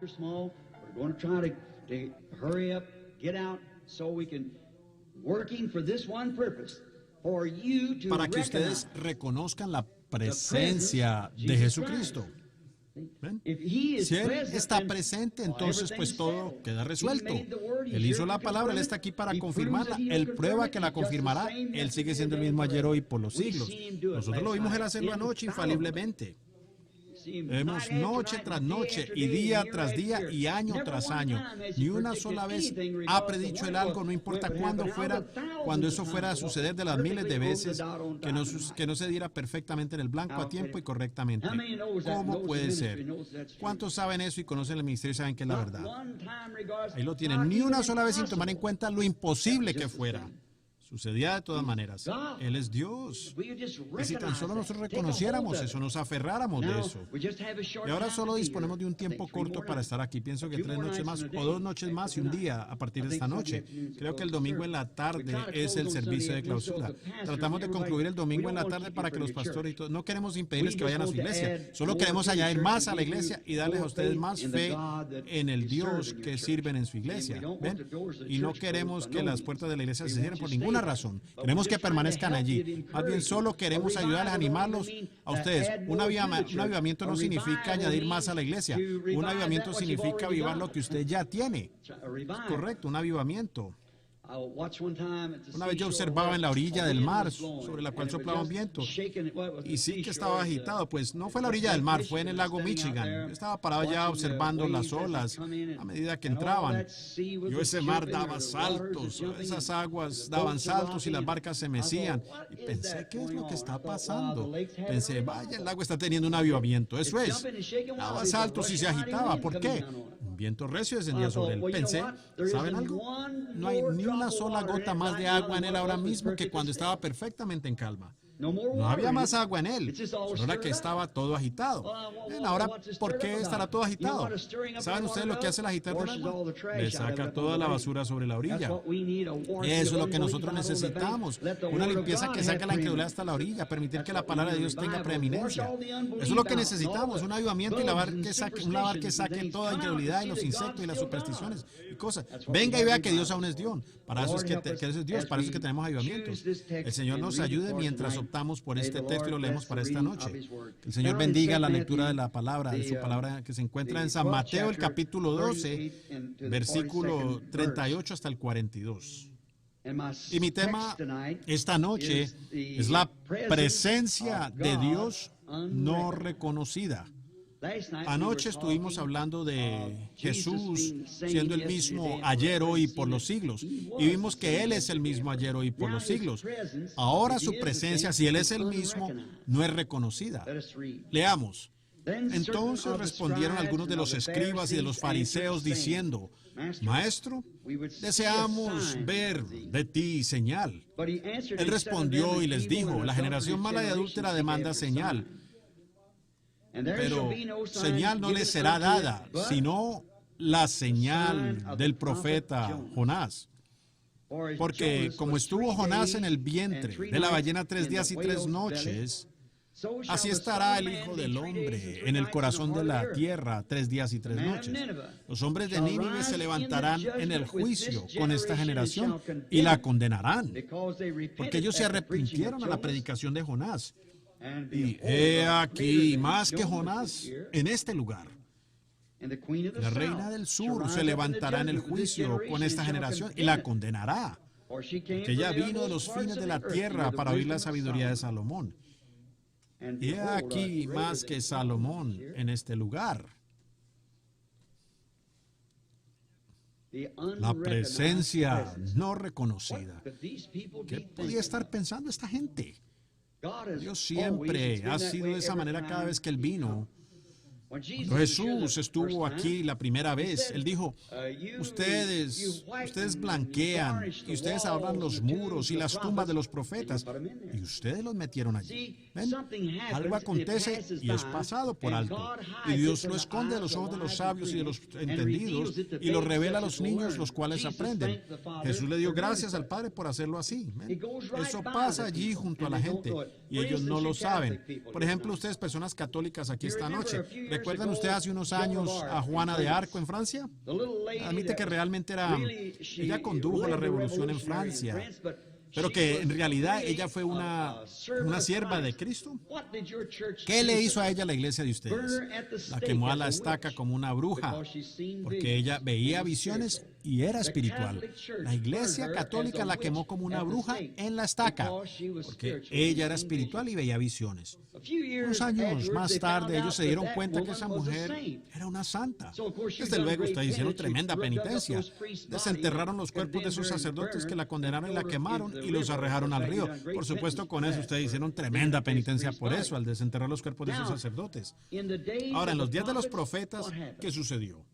small, we're going to try to hurry up, get out, so we can, working for this one purpose, for you to para que recognize ustedes reconozcan la presencia de Jesucristo. ¿Ven? Si Él está presente, entonces pues todo queda resuelto. Él hizo la palabra, Él está aquí para confirmarla. Él prueba que la confirmará. Él sigue siendo el mismo ayer, hoy, por los siglos. Nosotros lo vimos Él hacerlo anoche infaliblemente. Vemos noche tras noche y día tras día y año tras año. Ni una sola vez ha predicho Él algo, no importa cuándo fuera, cuando eso fuera a suceder de las miles de veces, que no se diera perfectamente en el blanco a tiempo y correctamente. ¿Cómo puede ser? ¿Cuántos saben eso y conocen el ministerio y saben que es la verdad? Ahí lo tienen. Ni una sola vez sin tomar en cuenta lo imposible que fuera. Sucedía de todas maneras. Él es Dios. Y si tan solo nosotros reconociéramos eso, nos aferráramos de eso. Y ahora solo disponemos de un tiempo corto para estar aquí. Pienso que 3 noches más, o 2 noches más y un día a partir de esta noche. Creo que el domingo en la tarde es el servicio de clausura. Tratamos de concluir el domingo en la tarde para que los pastores y todos, no queremos impedirles que vayan a su iglesia. Solo queremos añadir más a la iglesia y darles a ustedes más fe en el Dios que sirven en su iglesia. ¿Ven? Y no queremos que las puertas de la iglesia se cierren por ninguna razón. Queremos que permanezcan allí. Más bien solo queremos ayudarles a animarlos a ustedes. Un avivamiento no significa añadir más a la iglesia. Un avivamiento significa avivar lo que usted ya tiene. Es correcto, un avivamiento. Una vez yo observaba en la orilla del mar, sobre la cual soplaba un viento, y sí que estaba agitado, pues no fue en la orilla del mar, fue en el lago Michigan. Yo estaba parado allá observando las olas a medida que entraban. Yo ese mar daba saltos, esas aguas daban saltos y las barcas se mecían. Y pensé, ¿qué es lo que está pasando? Pensé, vaya, el lago está teniendo un avivamiento, eso es. Daba saltos y se agitaba, ¿por qué? Un viento recio descendía sobre él. Pensé, ¿saben algo? No hay ni una sola gota más de agua en él ahora mismo que cuando estaba perfectamente en calma. No había más agua en él, solo era que estaba todo agitado. Ahora, ¿por qué estará todo agitado? ¿Saben ustedes lo que hace el agitar del agua? Le saca toda la basura sobre la orilla. Eso es lo que nosotros necesitamos. Una limpieza que saque la incredulidad hasta la orilla, permitir que la palabra de Dios tenga preeminencia. Eso es lo que necesitamos, un avivamiento y un lavar que saque toda incredulidad y los insectos y las supersticiones y cosas. Venga y vea que Dios aún es Dios. Para eso es que es Dios, para eso es que tenemos avivamientos. El Señor nos ayude mientras optamos por este texto y lo leemos para esta noche. Que el Señor bendiga la lectura de la palabra, de su palabra que se encuentra en San Mateo, el capítulo 12, versículo 38 hasta el 42. Y mi tema esta noche es la presencia de Dios no reconocida. Anoche estuvimos hablando de Jesús siendo el mismo ayer, hoy y por los siglos. Y vimos que Él es el mismo ayer, hoy y por los siglos. Ahora su presencia, si Él es el mismo, no es reconocida. Leamos. Entonces respondieron algunos de los escribas y de los fariseos diciendo, Maestro, deseamos ver de ti señal. Él respondió y les dijo, la generación mala y adúltera demanda señal. Pero señal no les será dada, sino la señal del profeta Jonás. Porque como estuvo Jonás en el vientre de la ballena 3 días y 3 noches, así estará el Hijo del Hombre en el corazón de la tierra 3 días y 3 noches. Los hombres de Nínive se levantarán en el juicio con esta generación y la condenarán, porque ellos se arrepintieron a la predicación de Jonás. Y he aquí, más que Jonás, en este lugar. La reina del sur se levantará en el juicio con esta generación y la condenará, porque ella vino de los fines de la tierra para oír la sabiduría de Salomón. Y he aquí, más que Salomón en este lugar. La presencia no reconocida. ¿Qué podía estar pensando esta gente? Dios siempre ha sido de esa manera cada vez que Él vino. Cuando Jesús estuvo aquí la primera vez, Él dijo, ustedes blanquean y ustedes abran los muros y las tumbas de los profetas y ustedes los metieron allí. ¿Ven? Algo acontece y es pasado por alto. Y Dios lo esconde de los ojos de los sabios y de los entendidos y lo revela a los niños, los cuales aprenden. Jesús le dio gracias al Padre por hacerlo así. ¿Ven? Eso pasa allí junto a la gente y ellos no lo saben. Por ejemplo, ustedes personas católicas aquí esta noche, ¿Recuerdan ustedes hace unos años a Juana de Arco en Francia? Admite que realmente ella condujo la revolución en Francia, pero que en realidad ella fue una sierva de Cristo. ¿Qué le hizo a ella la iglesia de ustedes? La quemó a la estaca como una bruja, porque ella veía visiones y era espiritual. La iglesia católica la quemó como una bruja en la estaca, porque ella era espiritual y veía visiones. Unos años más tarde ellos se dieron cuenta que esa mujer era una santa. Desde luego ustedes hicieron tremenda penitencia. Desenterraron los cuerpos de esos sacerdotes que la condenaron y la quemaron y los arrojaron al río. Por supuesto, con eso ustedes hicieron tremenda penitencia por eso, al desenterrar los cuerpos de esos sacerdotes. Ahora, en los días de los profetas, ¿qué sucedió?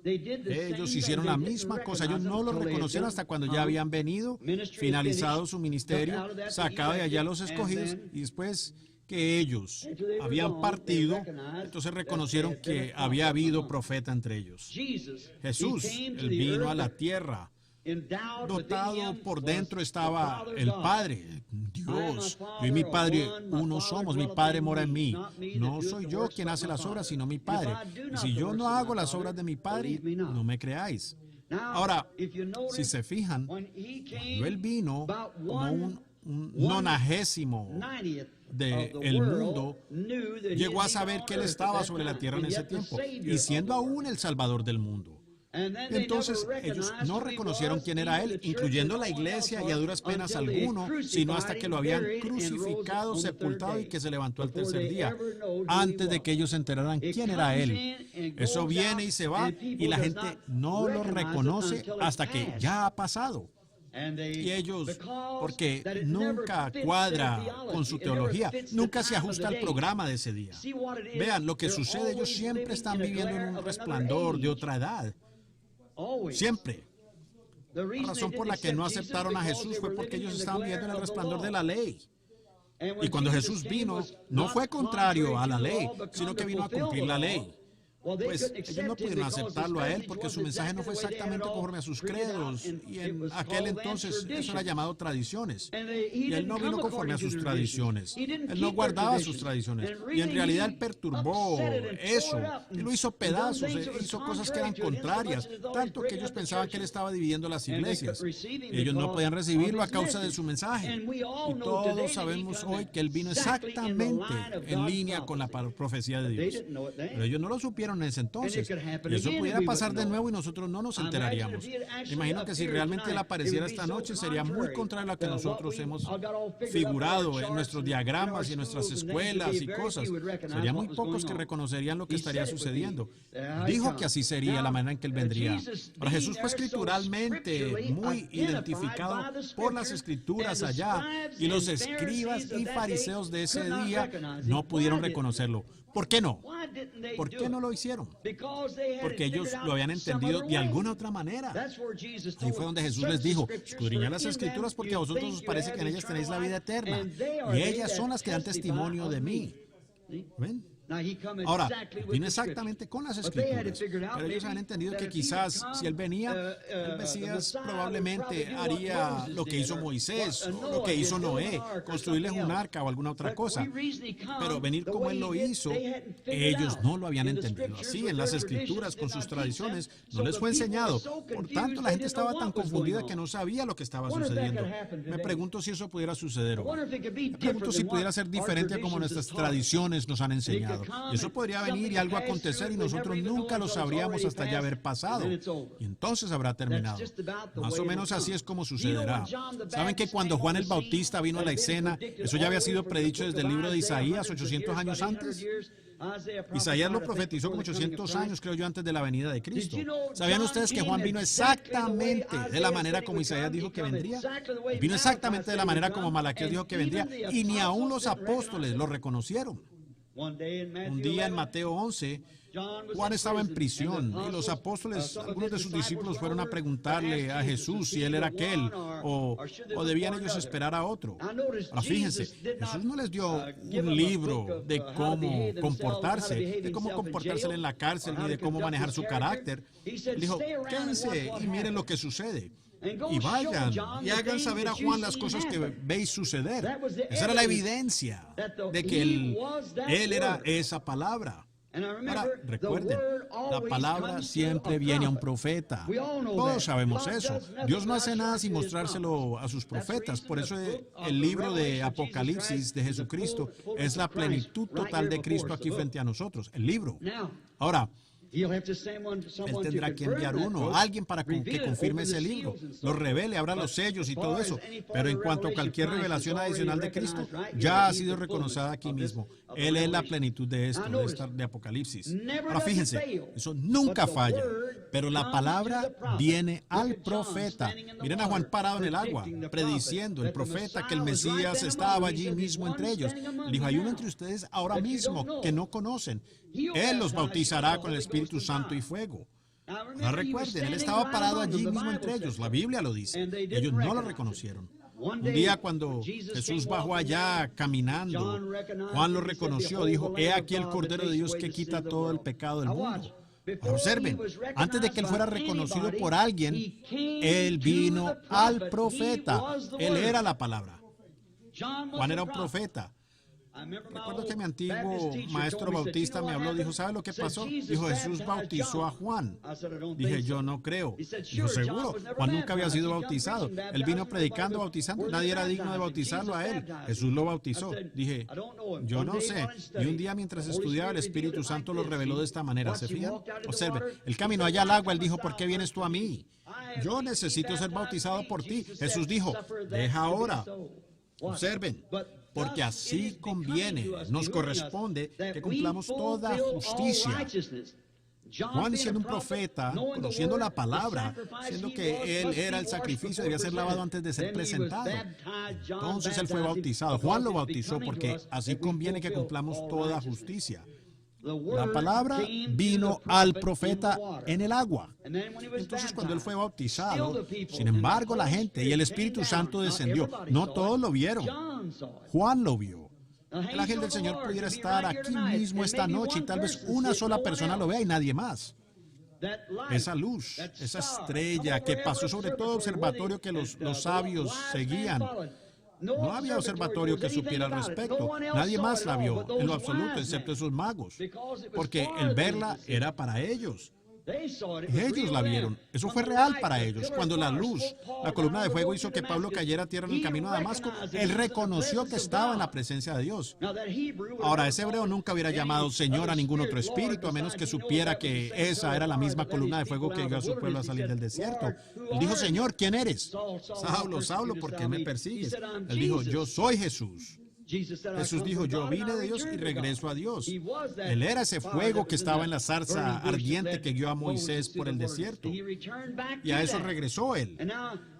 Ellos hicieron la misma cosa. Ellos no lo reconocieron hasta cuando ya habían venido, finalizado su ministerio, sacado de allá los escogidos, y después que ellos habían partido, entonces reconocieron que había habido profeta entre ellos. Jesús, Él vino a la tierra. Dotado por dentro estaba el Padre, Dios. Yo y mi Padre uno somos, mi Padre mora en mí. No soy yo quien hace las obras, sino mi Padre. Y si yo no hago las obras de mi Padre, no me creáis. Ahora, si se fijan, cuando Él vino como un nonagésimo del mundo, llegó a saber que Él estaba sobre la tierra en ese tiempo, y siendo aún el Salvador del mundo. Entonces ellos no reconocieron quién era Él, incluyendo la iglesia, y a duras penas alguno, sino hasta que lo habían crucificado, sepultado y que se levantó al tercer día, antes de que ellos se enteraran quién era Él. Eso viene y se va, y la gente no lo reconoce hasta que ya ha pasado. Y ellos, porque nunca cuadra con su teología, nunca se ajusta al programa de ese día. Vean, lo que sucede, ellos siempre están viviendo en un resplandor de otra edad. Siempre. La razón por la que no aceptaron a Jesús fue porque ellos estaban viviendo en el resplandor de la ley. Y cuando Jesús vino, no fue contrario a la ley, sino que vino a cumplir la ley. Pues ellos no pudieron aceptarlo a Él porque su mensaje no fue exactamente conforme a sus credos, y en aquel entonces eso era llamado tradiciones, y Él no vino conforme a sus tradiciones. Él no guardaba sus tradiciones, y en realidad Él perturbó eso, y lo hizo pedazos, hizo cosas que eran contrarias, tanto que ellos pensaban que Él estaba dividiendo las iglesias. Ellos no podían recibirlo a causa de su mensaje, y todos sabemos hoy que Él vino exactamente en línea con la profecía de Dios, pero ellos no lo supieron en ese entonces, y eso pudiera pasar de nuevo y nosotros no nos enteraríamos. Imagino que si realmente Él apareciera esta noche sería muy contrario a lo que nosotros hemos figurado en nuestros diagramas y en nuestras escuelas y cosas. Serían muy pocos que reconocerían lo que estaría sucediendo. Dijo que así sería la manera en que Él vendría. Ahora, Jesús fue escrituralmente muy identificado por las escrituras allá, y los escribas y fariseos de ese día no pudieron reconocerlo. ¿Por qué no? ¿Por qué no lo hicieron? Porque ellos lo habían entendido de alguna otra manera. Ahí fue donde Jesús les dijo: escudriñad las escrituras porque a vosotros os parece que en ellas tenéis la vida eterna, y ellas son las que dan testimonio de mí. ¿Ven? Ahora, vino exactamente con las escrituras, pero ellos han entendido que quizás si Él venía, el Mesías probablemente haría lo que hizo Moisés o lo que hizo Noé, construirles un arca o alguna otra cosa. Pero venir como Él lo hizo, ellos no lo habían entendido así. En las escrituras, con sus tradiciones, no les fue enseñado. Por tanto, la gente estaba tan confundida que no sabía lo que estaba sucediendo. Me pregunto si eso pudiera suceder hoy. Me pregunto si pudiera ser diferente a como nuestras tradiciones nos han enseñado. Y eso podría venir y algo acontecer y nosotros nunca lo sabríamos hasta ya haber pasado. Y entonces habrá terminado. Más o menos así es como sucederá. ¿Saben que cuando Juan el Bautista vino a la escena, eso ya había sido predicho desde el libro de Isaías 800 años antes? Isaías lo profetizó como 800 años, creo yo, antes de la venida de Cristo. ¿Sabían ustedes que Juan vino exactamente de la manera como Isaías dijo que vendría? Vino exactamente de la manera como Malaquías dijo que vendría, y ni aún los apóstoles lo reconocieron. Un día en Mateo 11, Juan estaba en prisión y los apóstoles, algunos de sus discípulos, fueron a preguntarle a Jesús si Él era aquel o debían ellos esperar a otro. Ahora fíjense, Jesús no les dio un libro de cómo comportarse en la cárcel, ni de cómo manejar su carácter. Él dijo: quédense y miren lo que sucede. Y vayan y hagan saber a Juan las cosas que veis suceder. Esa era la evidencia de que Él era esa palabra. Ahora, recuerden, la palabra siempre viene a un profeta. Todos sabemos eso. Dios no hace nada sin mostrárselo a sus profetas. Por eso el libro de Apocalipsis de Jesucristo es la plenitud total de Cristo aquí frente a nosotros. El libro. Ahora, Él tendrá que enviar alguien para que confirme ese libro, lo revele, abra los sellos y todo eso. Pero en cuanto a cualquier revelación adicional de Cristo, ya ha sido reconocida aquí mismo. Él es la plenitud de esto, de Apocalipsis. Ahora fíjense, eso nunca falla. Pero la palabra viene al profeta. Miren a Juan parado en el agua, prediciendo, el profeta, que el Mesías estaba allí mismo entre ellos. Dijo, hay uno entre ustedes ahora mismo que no conocen. Él los bautizará con el Espíritu Santo y fuego. No recuerden, él estaba parado allí mismo entre ellos. La Biblia lo dice. Ellos no lo reconocieron. Un día cuando Jesús bajó allá caminando, Juan lo reconoció. Dijo, he aquí el Cordero de Dios que quita todo el pecado del mundo. Ahora observen, antes de que él fuera reconocido por alguien, él vino al profeta. Él era la palabra. Juan era un profeta. Recuerdo que mi antiguo maestro bautista me habló, dijo, ¿sabe lo que pasó? Dijo, Jesús bautizó a Juan. Dije, yo no creo. Dijo, seguro, Juan nunca había sido bautizado. Él vino predicando, bautizando, nadie era digno de bautizarlo a él. Jesús lo bautizó. Dije, yo no sé. Y un día mientras estudiaba, el Espíritu Santo lo reveló de esta manera. ¿Se fijan? Observe, él caminó allá al agua, él dijo, ¿por qué vienes tú a mí? Yo necesito ser bautizado por ti. Jesús dijo, deja ahora. Observen, porque así conviene, nos corresponde que cumplamos toda justicia. Juan, siendo un profeta, conociendo la palabra, siendo que él era el sacrificio, debía ser lavado antes de ser presentado. Entonces él fue bautizado. Juan lo bautizó porque así conviene que cumplamos toda justicia. La palabra vino al profeta en el agua. Entonces, cuando él fue bautizado, sin embargo, la gente y el Espíritu Santo descendió. No todos lo vieron. Juan lo vio. El ángel del Señor pudiera estar aquí mismo esta noche y tal vez una sola persona lo vea y nadie más. Esa luz, esa estrella que pasó sobre todo observatorio que los sabios seguían. No había observatorio que supiera al respecto. Nadie más la vio en lo absoluto, excepto esos magos. Porque el verla era para ellos. Ellos la vieron. Eso fue real para ellos. Cuando la luz, la columna de fuego hizo que Pablo cayera a tierra en el camino a Damasco, él reconoció que estaba en la presencia de Dios. Ahora, ese hebreo nunca hubiera llamado Señor a ningún otro espíritu, a menos que supiera que esa era la misma columna de fuego que guió a su pueblo a salir del desierto. Él dijo, Señor, ¿quién eres? Saulo, Saulo, ¿por qué me persigues? Él dijo, yo soy Jesús. Jesús dijo, yo vine de Dios y regreso a Dios. Él era ese fuego que estaba en la zarza ardiente que guió a Moisés por el desierto. Y a eso regresó él.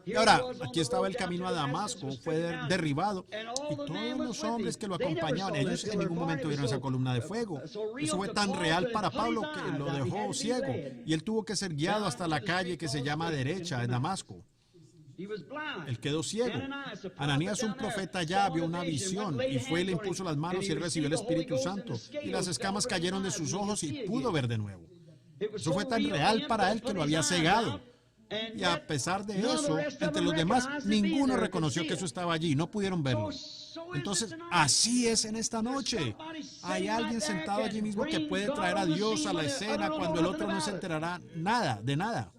Y ahora, aquí estaba el camino a Damasco, fue derribado. Y todos los hombres que lo acompañaban, ellos en ningún momento vieron esa columna de fuego. Eso fue tan real para Pablo que lo dejó ciego. Y él tuvo que ser guiado hasta la calle que se llama Derecha, en Damasco. Él quedó ciego. Ananías, un profeta allá, vio una visión y fue y le impuso las manos y él recibió el Espíritu Santo. Y las escamas cayeron de sus ojos y pudo ver de nuevo. Eso fue tan real para él que lo había cegado. Y a pesar de eso, entre los demás, ninguno reconoció que eso estaba allí. No pudieron verlo. Entonces, así es en esta noche. Hay alguien sentado allí mismo que puede traer a Dios a la escena cuando el otro no se enterará de nada.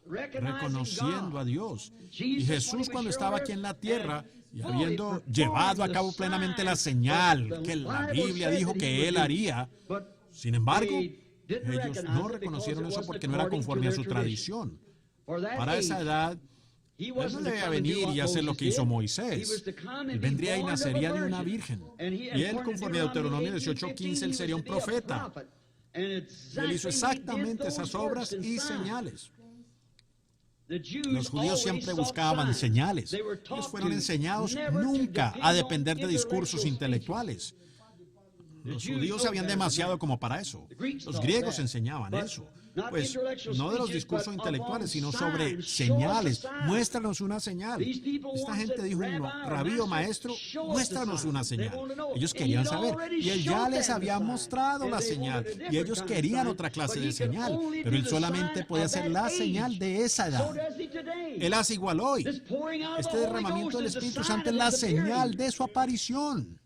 Reconociendo a Dios. Y Jesús, cuando estaba aquí en la tierra y habiendo llevado a cabo plenamente la señal que la Biblia dijo que él haría, sin embargo, ellos no reconocieron eso porque no era conforme a su tradición. Para esa edad, él no debía venir y hacer lo que hizo Moisés. Él vendría y nacería de una virgen. Y él, conforme a Deuteronomio 18:15, él sería un profeta. Él hizo exactamente esas obras y señales. Los judíos siempre buscaban señales. Ellos fueron enseñados nunca a depender de discursos intelectuales. Los judíos sabían demasiado como para eso. Los griegos enseñaban eso. Pues no de los discursos intelectuales, sino sobre señales. Muéstranos una señal. Esta gente dijo, no, rabí o maestro, muéstranos una señal. Ellos querían saber. Y él ya les había mostrado la señal. Y ellos querían otra clase de señal. Pero él solamente podía hacer la señal de esa edad. Él hace igual hoy. Este derramamiento del Espíritu Santo es la señal de su aparición.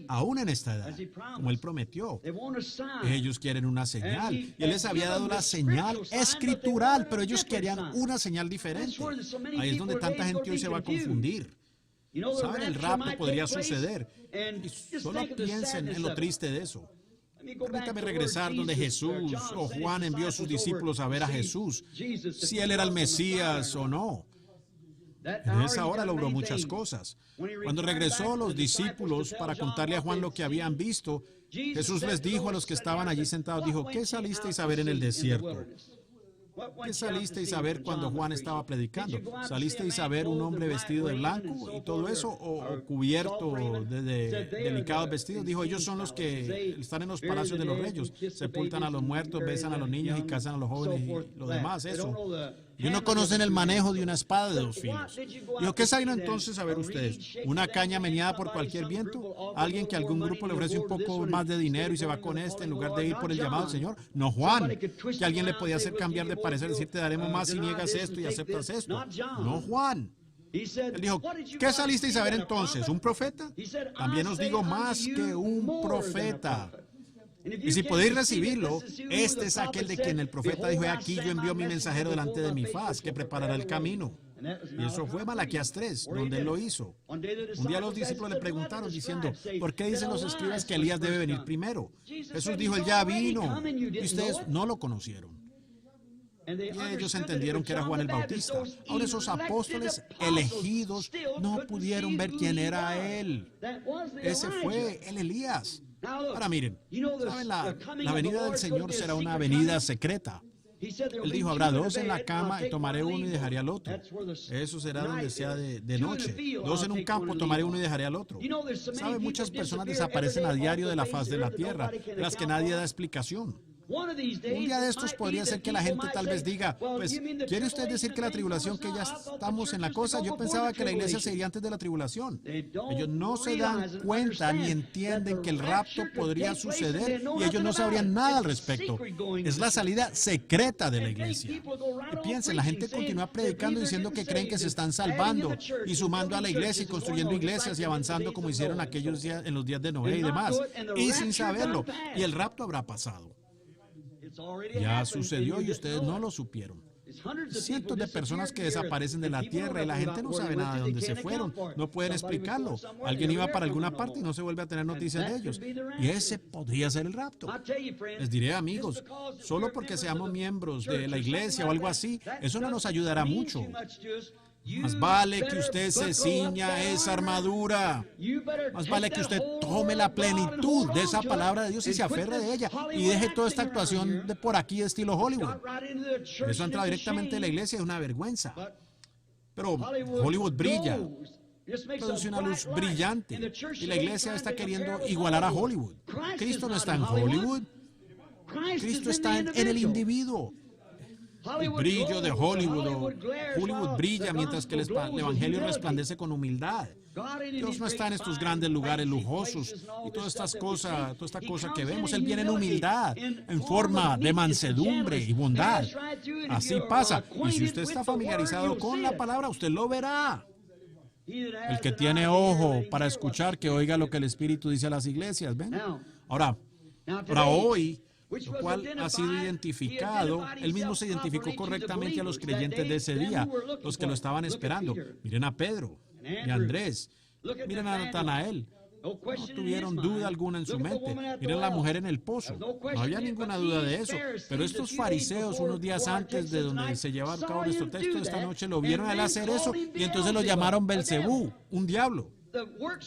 aún en esta edad, como Él prometió. Ellos quieren una señal, y Él les había dado la señal escritural, pero ellos querían una señal diferente. Ahí es donde tanta gente hoy se va a confundir. ¿Saben? El rapto podría suceder, y solo piensen en lo triste de eso. Permítame regresar donde Jesús o Juan envió a sus discípulos a ver a Jesús, si Él era el Mesías o no. En esa hora logró muchas cosas. Cuando regresó los discípulos para contarle a Juan lo que habían visto, Jesús les dijo a los que estaban allí sentados, dijo, ¿qué salisteis a ver en el desierto? ¿Qué salisteis a ver cuando Juan estaba predicando? ¿Salisteis a ver un hombre vestido de blanco y todo eso? ¿O cubierto de delicados vestidos? Dijo, ellos son los que están en los palacios de los reyes. Sepultan a los muertos, besan a los niños y casan a los jóvenes y lo demás, eso. Y no conocen el manejo de una espada de 2 filos. Dijo, ¿qué salieron entonces a ver ustedes? ¿Una caña meneada por cualquier viento? ¿Alguien que a algún grupo le ofrece un poco más de dinero y se va con este en lugar de ir por el llamado del Señor? No, Juan, que alguien le podía hacer cambiar de parecer, decir, te daremos más si niegas esto y aceptas esto. No, Juan. Él dijo, ¿qué salisteis a ver entonces? ¿Un profeta? También os digo más que un profeta. Y si podéis recibirlo, este es aquel de quien el profeta dijo, aquí yo envío mi mensajero delante de mi faz, que preparará el camino. Y eso fue Malaquías 3, donde él lo hizo. Un día los discípulos le preguntaron diciendo, ¿por qué dicen los escribas que Elías debe venir primero? Jesús dijo, él ya vino, y ustedes no lo conocieron. Y ellos entendieron que era Juan el Bautista. Ahora esos apóstoles elegidos no pudieron ver quién era él. Ese fue el Elías. Ahora miren, ¿saben? La venida del Señor será una venida secreta. Él dijo, habrá 2 en la cama y tomaré uno y dejaré al otro. Eso será donde sea de noche. 2 en un campo, tomaré uno y dejaré al otro. ¿Saben? Muchas personas desaparecen a diario de la faz de la tierra, de las que nadie da explicación. Un día de estos podría ser que la gente tal vez diga, pues, ¿quiere usted decir que la tribulación, que ya estamos en la cosa? Yo pensaba que la iglesia se iría antes de la tribulación. Ellos no se dan cuenta ni entienden que el rapto podría suceder y ellos no sabrían nada al respecto. Es la salida secreta de la iglesia. Y piensen, la gente continúa predicando diciendo que creen que se están salvando y sumando a la iglesia y construyendo iglesias y avanzando como hicieron aquellos días en los días de Noé y demás. Y sin saberlo. Y el rapto habrá pasado. Ya sucedió y ustedes no lo supieron. Cientos de personas que desaparecen de la tierra y la gente no sabe nada de dónde se fueron. No pueden explicarlo. Alguien iba para alguna parte y no se vuelve a tener noticias de ellos. Y ese podría ser el rapto. Les diré, amigos, solo porque seamos miembros de la iglesia o algo así, eso no nos ayudará mucho. Más vale que usted se ciña esa armadura. Más vale que usted tome la plenitud de esa palabra de Dios y se aferre de ella. Y deje toda esta actuación de por aquí de estilo Hollywood. Eso entra directamente en la iglesia, es una vergüenza. Pero Hollywood brilla. Produce una luz brillante. Y la iglesia está queriendo igualar a Hollywood. Cristo no está en Hollywood. Cristo está en el individuo. El brillo de Hollywood brilla mientras que el evangelio resplandece con humildad. Dios no está en estos grandes lugares lujosos y toda esta cosa que vemos. Él viene en humildad, en forma de mansedumbre y bondad. Así pasa. Y si usted está familiarizado con la palabra, usted lo verá. El que tiene ojo para escuchar, que oiga lo que el Espíritu dice a las iglesias. ¿Ven? Ahora hoy, lo cual ha sido identificado, él mismo se identificó correctamente a los creyentes de ese día, los que lo estaban esperando. Miren a Pedro y a Andrés, miren a Natanael. No tuvieron duda alguna en su mente. Miren la mujer en el pozo. No había ninguna duda de eso. Pero estos fariseos, unos días antes de donde se lleva a cabo nuestro texto de esta noche, lo vieron a él hacer eso y entonces lo llamaron Belcebú, un diablo.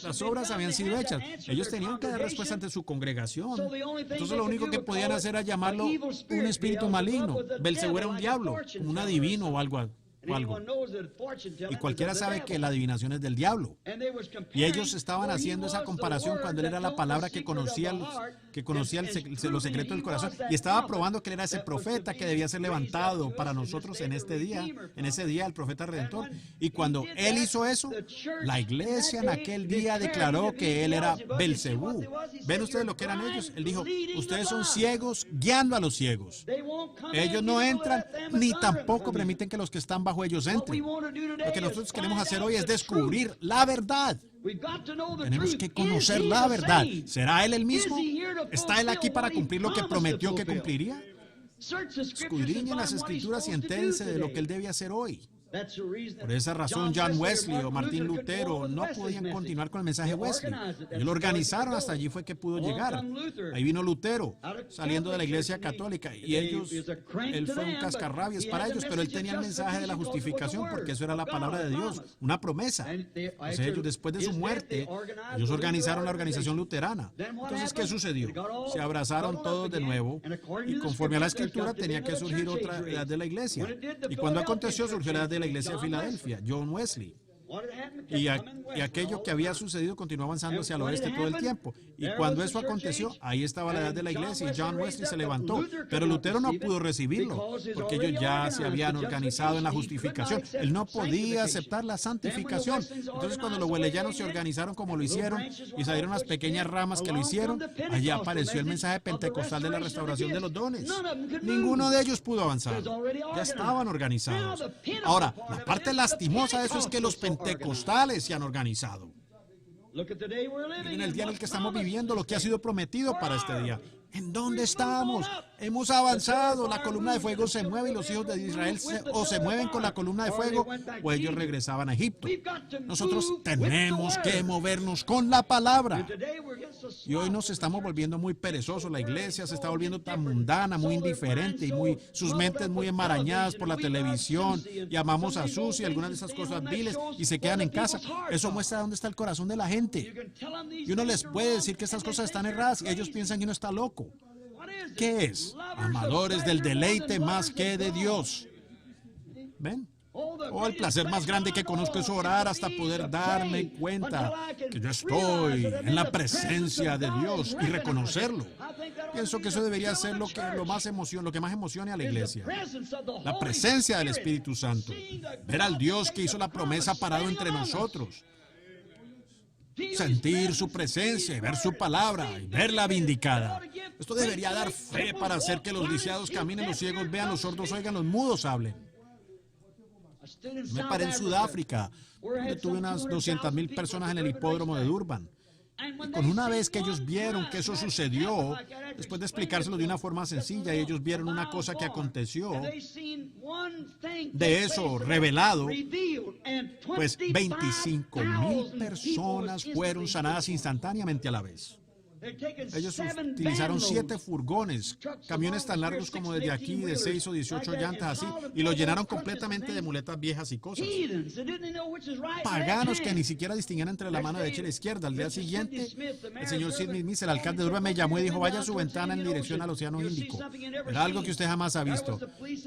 Las obras habían sido hechas. Ellos tenían que dar respuesta ante su congregación. Entonces lo único que podían hacer era llamarlo un espíritu maligno. Belcebú era un diablo, como un adivino o algo. Y cualquiera sabe que la adivinación es del diablo. Y ellos estaban haciendo esa comparación cuando él era la palabra que conocía los secretos del corazón. Y estaba probando que él era ese profeta que debía ser levantado para nosotros en ese día, el profeta redentor. Y cuando él hizo eso, la iglesia en aquel día declaró que él era Belcebú. ¿Ven ustedes lo que eran ellos? Él dijo, ustedes son ciegos guiando a los ciegos. Ellos no entran ni tampoco permiten que los que están bajo ellos entre. Lo que nosotros queremos hacer hoy es descubrir la verdad. Tenemos que conocer la verdad. ¿Será Él el mismo? ¿Está Él aquí para cumplir lo que prometió que cumpliría? Escudriñen las Escrituras y entérense de lo que Él debe hacer hoy. Por esa razón, John Wesley o Martín Lutero no podían continuar con el mensaje Wesley. Ellos lo organizaron, hasta allí fue que pudo llegar. Ahí vino Lutero, saliendo de la Iglesia Católica, y él fue un cascarrabias para ellos, pero él tenía el mensaje de la justificación, porque eso era la palabra de Dios, una promesa. Entonces ellos, después de su muerte, ellos organizaron la organización luterana. Entonces, ¿qué sucedió? Se abrazaron todos de nuevo, y conforme a la Escritura tenía que surgir otra edad de la Iglesia. Y cuando aconteció, surgió la edad de la Iglesia de Filadelfia, John Wesley. Y aquello que había sucedido continuó avanzando hacia el oeste todo el tiempo. Y cuando eso aconteció, ahí estaba la edad de la iglesia y John Wesley se levantó. Pero Lutero no pudo recibirlo porque ellos ya se habían organizado en la justificación. Él no podía aceptar la santificación. Entonces, cuando los wesleyanos se organizaron como lo hicieron y salieron las pequeñas ramas que lo hicieron, allí apareció el mensaje pentecostal de la restauración de los dones. Ninguno de ellos pudo avanzar. Ya estaban organizados. Ahora, la parte lastimosa de eso es que los pentecostales se han organizado. En el día en el que estamos viviendo, lo que ha sido prometido para este día. ¿En dónde estamos? Hemos avanzado, la columna de fuego se mueve y los hijos de Israel o se mueven con la columna de fuego o ellos regresaban a Egipto. Nosotros tenemos que movernos con la palabra. Y hoy nos estamos volviendo muy perezosos. La iglesia se está volviendo tan mundana, muy indiferente y sus mentes muy enmarañadas por la televisión. Y amamos a Susi y algunas de esas cosas viles y se quedan en casa. Eso muestra dónde está el corazón de la gente. Y uno les puede decir que estas cosas están erradas y ellos piensan que uno está loco. ¿Qué es? Amadores del deleite más que de Dios. ¿Ven? Oh, el placer más grande que conozco es orar hasta poder darme cuenta que yo estoy en la presencia de Dios y reconocerlo. Pienso que eso debería ser lo que más emocione a la iglesia. La presencia del Espíritu Santo. Ver al Dios que hizo la promesa parado entre nosotros. Sentir su presencia y ver su palabra y verla vindicada. Esto debería dar fe para hacer que los lisiados caminen, los ciegos vean, los sordos oigan, los mudos hablen. Me paré en Sudáfrica, donde tuve unas 200,000 personas en el hipódromo de Durban. Y con una vez que ellos vieron que eso sucedió, después de explicárselo de una forma sencilla, y ellos vieron una cosa que aconteció, de eso revelado, pues 25,000 personas fueron sanadas instantáneamente a la vez. Ellos utilizaron 7 furgones, camiones tan largos como desde aquí, de 6 o 18 llantas así, y los llenaron completamente de muletas viejas y cosas. Paganos que ni siquiera distinguían entre la mano derecha y la izquierda. Al día siguiente, el señor Sidney Smith, el alcalde de Durban, me llamó y dijo, vaya a su ventana en dirección al Océano Índico. Era algo que usted jamás ha visto.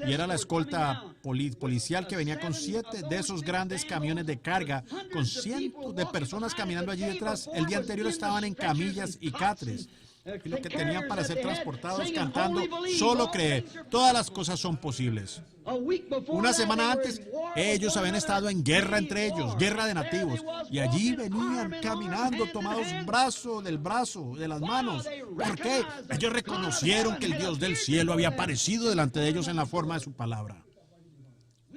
Y era la escolta policial que venía con 7 de esos grandes camiones de carga, con cientos de personas caminando allí detrás. El día anterior estaban en camillas y catres, y lo que tenían para ser transportados cantando, solo cree, todas las cosas son posibles. Una semana antes, ellos habían estado en guerra entre ellos, guerra de nativos, y allí venían caminando tomados del brazo, de las manos. ¿Por qué? Ellos reconocieron que el Dios del cielo había aparecido delante de ellos en la forma de su palabra.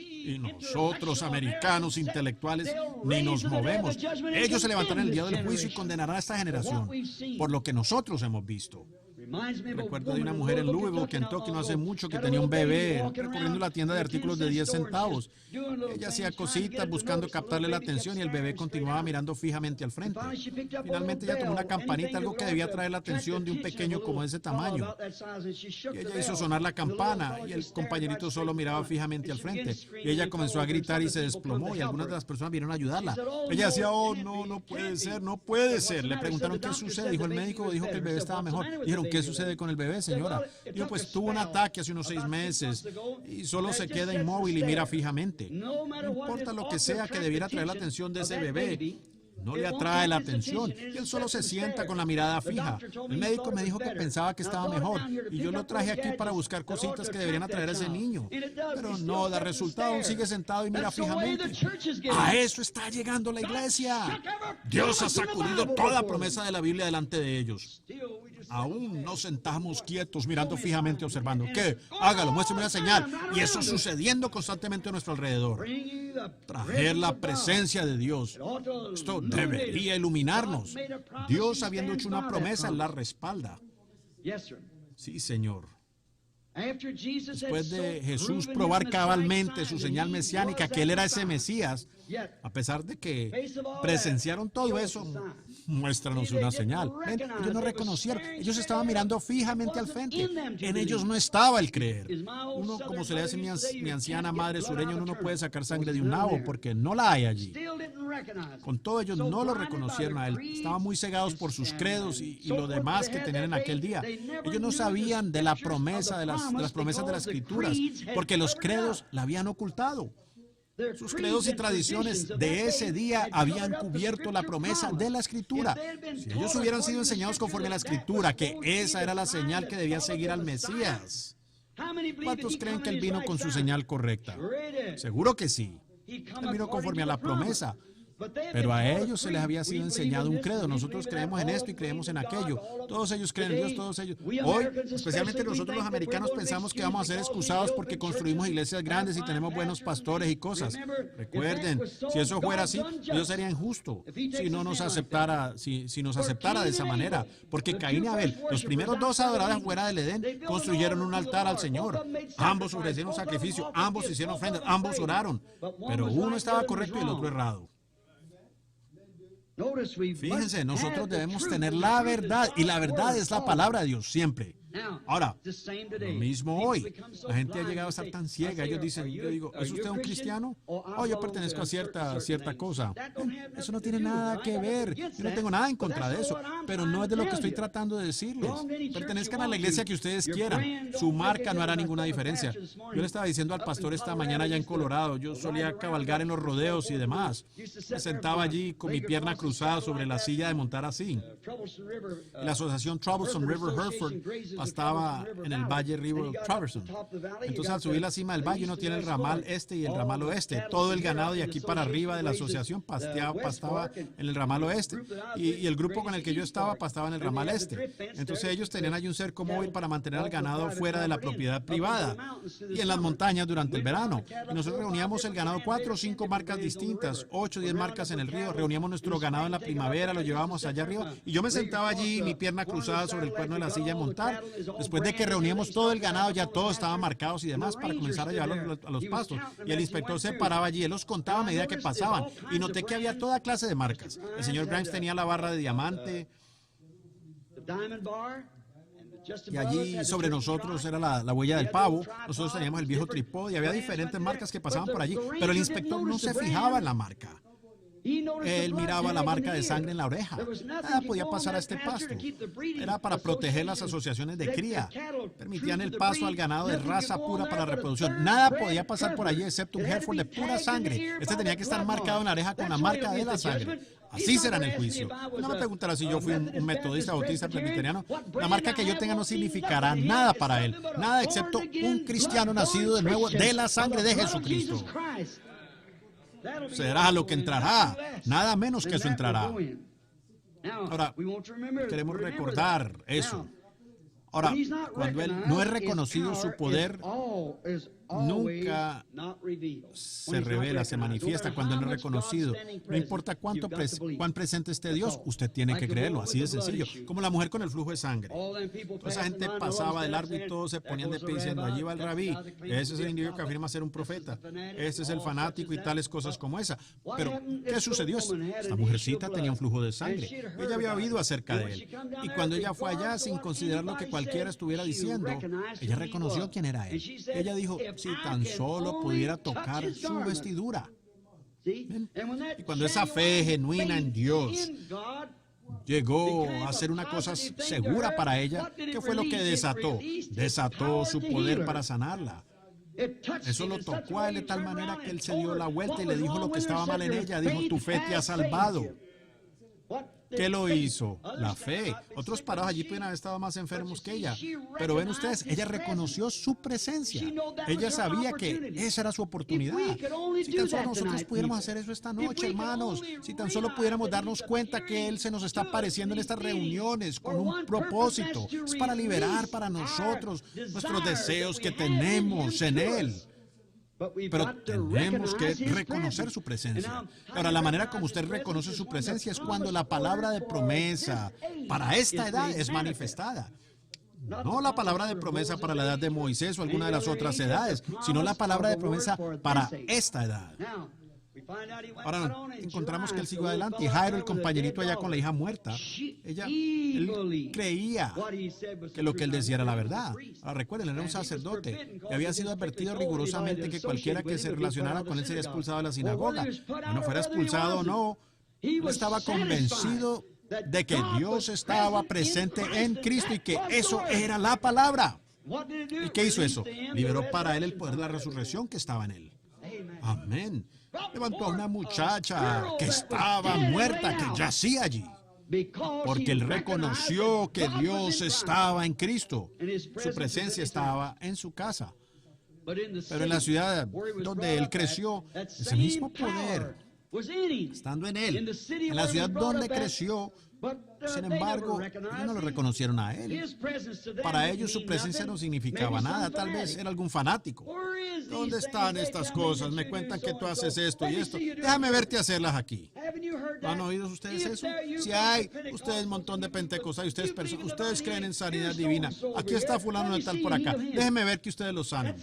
Y nosotros, americanos intelectuales, ni nos movemos. Ellos se levantarán el día del juicio y condenarán a esta generación por lo que nosotros hemos visto. Recuerdo de una mujer en Louisville, Kentucky, no hace mucho, que tenía un bebé recorriendo la tienda de artículos de 10 centavos. Ella hacía cositas buscando captarle la atención y el bebé continuaba mirando fijamente al frente. Finalmente ella tomó una campanita, algo que debía atraer la atención de un pequeño como de ese tamaño. Y ella hizo sonar la campana y el compañerito solo miraba fijamente al frente. Y ella comenzó a gritar y se desplomó y algunas de las personas vinieron a ayudarla. Ella decía, oh, no puede ser, no puede ser. Le preguntaron qué sucede. Dijo, el médico dijo que el bebé estaba mejor. Dijeron, ¿qué sucede con el bebé, señora? Dijo, pues tuvo un ataque hace unos 6 meses y solo se queda inmóvil y mira fijamente. No importa lo que sea que debiera atraer la atención de ese bebé, no le atrae la atención y él solo se sienta con la mirada fija. El médico me dijo que pensaba que estaba mejor y yo lo traje aquí para buscar cositas que deberían atraer a ese niño, pero no da resultado, sigue sentado y mira fijamente. A eso está llegando la iglesia. Dios ha sacudido toda promesa de la Biblia delante de ellos. aún nos sentamos quietos mirando fijamente, observando. ¿Qué? Hágalo, muéstrame una señal. Y eso sucediendo constantemente a nuestro alrededor. Traer la presencia de Dios. Esto debería iluminarnos. Dios, habiendo hecho una promesa, la respalda. Sí, Señor. Después de Jesús probar cabalmente su señal mesiánica, que Él era ese Mesías, a pesar de que presenciaron todo eso, muéstranos una señal. ¿Ven? Ellos no reconocieron, ellos estaban mirando fijamente al frente. En ellos no estaba el creer. Uno, como se le dice a mi anciana madre sureña, uno no puede sacar sangre de un nabo porque no la hay allí. Con todo, ellos no lo reconocieron a Él. Estaban muy cegados por sus credos y lo demás que tenían en aquel día. Ellos no sabían de la promesa, de las promesas de las Escrituras, porque los credos la habían ocultado. Sus credos y tradiciones de ese día habían cubierto la promesa de la Escritura. Si ellos hubieran sido enseñados conforme a la Escritura, que esa era la señal que debía seguir al Mesías, ¿cuántos creen que Él vino con su señal correcta? Seguro que sí. Él vino conforme a la promesa. Pero a ellos se les había sido enseñado un credo. Nosotros creemos en esto y creemos en aquello. Todos ellos creen en Dios, todos ellos. Hoy, especialmente nosotros los americanos, pensamos que vamos a ser excusados porque construimos iglesias grandes y tenemos buenos pastores y cosas. Recuerden, si eso fuera así, Dios sería injusto si no nos aceptara, si nos aceptara de esa manera. Porque Caín y Abel, los primeros dos adoradores fuera del Edén, construyeron un altar al Señor. Ambos ofrecieron sacrificio, ambos hicieron ofrendas, ambos oraron. Pero uno estaba correcto y el otro errado. Fíjense, nosotros debemos tener la verdad, y la verdad es la palabra de Dios siempre. Ahora, lo mismo hoy. La gente ha llegado a estar tan ciega. Ellos dicen, yo digo, ¿es usted un cristiano? Oh, yo pertenezco a cierta cosa. Eso no tiene nada que ver. Yo no tengo nada en contra de eso. Pero no es de lo que estoy tratando de decirles. Pertenezcan a la iglesia que ustedes quieran. Su marca no hará ninguna diferencia. Yo le estaba diciendo al pastor esta mañana allá en Colorado. Yo solía cabalgar en los rodeos y demás. Me sentaba allí con mi pierna cruzada sobre la silla de montar así. La asociación Troublesome River Hereford estaba en el valle Río Traverson. Entonces, al subir la cima del valle, uno tiene el ramal este y el ramal oeste. Todo el ganado de aquí para arriba de la asociación pastaba en el ramal oeste. Y el grupo con el que yo estaba pastaba en el ramal este. Entonces, ellos tenían allí un cerco móvil para mantener al ganado fuera de la propiedad privada y en las montañas durante el verano. Y nosotros reuníamos el ganado, 4 o 5 marcas distintas, 8 o 10 marcas en el río. Reuníamos nuestro ganado en la primavera, lo llevábamos allá arriba. Y yo me sentaba allí, mi pierna cruzada sobre el cuerno de la silla de montar. Después de que reuníamos todo el ganado, ya todos estaban marcados y demás para comenzar a llevarlos a los pastos. Y el inspector se paraba allí, él los contaba a medida que pasaban. Y noté que había toda clase de marcas. El señor Grimes tenía la barra de diamante. Y allí sobre nosotros era la huella del pavo. Nosotros teníamos el viejo tripod y había diferentes marcas que pasaban por allí. Pero el inspector no se fijaba en la marca. Él miraba la marca de sangre en la oreja. Nada podía pasar a este pasto. Era para proteger las asociaciones de cría. Permitían el paso al ganado de raza pura para la reproducción. Nada podía pasar por allí excepto un Hereford de pura sangre. Este tenía que estar marcado en la oreja con la marca de la sangre. Así será en el juicio. No me preguntará si yo fui un metodista, bautista, presbiteriano. La marca que yo tenga no significará nada para él. Nada excepto un cristiano nacido de nuevo de la sangre de Jesucristo. Será lo que entrará, nada menos que eso entrará. Ahora, queremos recordar eso. Ahora, cuando Él no es reconocido su poder, nunca se revela, se manifiesta cuando Él no es reconocido. No importa cuán presente esté Dios, usted tiene que creerlo, así de sencillo. Como la mujer con el flujo de sangre. Toda esa gente pasaba del largo y todos se ponían de pie diciendo, allí va el rabí, ese es el individuo que afirma ser un profeta, ese es el fanático y tales cosas como esa. Pero, ¿qué sucedió? Esta mujercita tenía un flujo de sangre. Ella había oído acerca de Él. Y cuando ella fue allá, sin considerar lo que cualquiera estuviera diciendo, ella reconoció quién era Él. Ella dijo, si tan solo pudiera tocar su vestidura. ¿Ven? Y cuando esa fe genuina en Dios llegó a ser una cosa segura para ella, ¿qué fue lo que desató? Desató su poder para sanarla. Eso lo tocó a Él de tal manera que Él se dio la vuelta y le dijo lo que estaba mal en ella. Dijo, tu fe te ha salvado. ¿Qué lo hizo? La fe. Otros parados allí pueden haber estado más enfermos que ella. Pero ven ustedes, ella reconoció su presencia. Ella sabía que esa era su oportunidad. Si tan solo nosotros pudiéramos hacer eso esta noche, hermanos, si tan solo pudiéramos darnos cuenta que Él se nos está apareciendo en estas reuniones con un propósito, es para liberar para nosotros nuestros deseos que tenemos en Él. Pero tenemos que reconocer su presencia. Ahora, la manera como usted reconoce su presencia es cuando la palabra de promesa para esta edad es manifestada. No la palabra de promesa para la edad de Moisés o alguna de las otras edades, sino la palabra de promesa para esta edad. Ahora encontramos que él siguió adelante y Jairo, el compañerito allá con la hija muerta, él creía que lo que él decía era la verdad. Ahora recuerden, él era un sacerdote y había sido advertido rigurosamente que cualquiera que se relacionara con él sería expulsado de la sinagoga. Bueno, fuera expulsado o no, él estaba convencido de que Dios estaba presente en Cristo y que eso era la palabra. ¿Y qué hizo eso? Liberó para él el poder de la resurrección que estaba en él. Amén. Levantó a una muchacha que estaba muerta, que yacía allí, porque él reconoció que Dios estaba en Cristo. Su presencia estaba en su casa. Pero en la ciudad donde él creció, ese mismo poder, estando en él, en la ciudad donde creció, sin embargo, ellos no lo reconocieron a él. Para ellos su presencia no significaba nada. Tal vez era algún fanático. ¿Dónde están estas cosas? Me cuentan que tú haces esto y esto. Déjame verte hacerlas aquí. ¿No han oído ustedes eso? Si hay ustedes un montón de pentecostales, ustedes creen en sanidad divina. Aquí está fulano de tal por acá. Déjenme ver que ustedes lo sanen.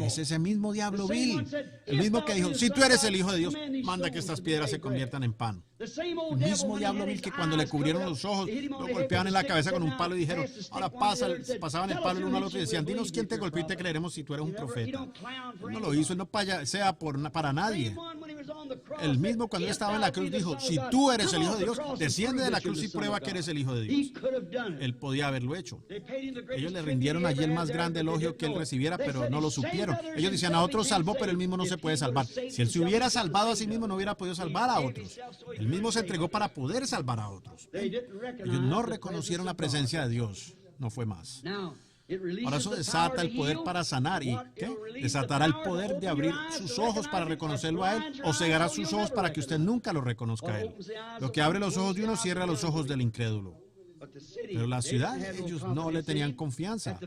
Es ese mismo diablo vil. El mismo que dijo, si tú eres el Hijo de Dios, manda que estas piedras se conviertan en pan. El mismo diablo vil que cuando le cubrieron los ojos, lo golpeaban en la cabeza con un palo y dijeron, ahora pasaban el palo el uno al otro y decían, dinos quién te golpeó y te creeremos si tú eres un profeta. Él no lo hizo, él no sea para nadie. El mismo cuando él estaba en la cruz dijo, si tú eres el Hijo de Dios, desciende de la cruz y prueba que eres el Hijo de Dios. Él podía haberlo hecho. Ellos le rindieron allí el más grande elogio que él recibiera, pero no lo supieron. Ellos decían, a otros salvó, pero él mismo no se puede salvar. Si él se hubiera salvado a sí mismo, no hubiera podido salvar a otros. Él mismo se entregó para poder salvar a otros. Ellos no reconocieron la presencia de Dios. No fue más. Ahora eso desata el poder para sanar. ¿Y qué? Desatará el poder de abrir sus ojos para reconocerlo a Él, o cegará sus ojos para que usted nunca lo reconozca a Él. Lo que abre los ojos de uno cierra los ojos del incrédulo. Pero la ciudad, ellos no le tenían confianza.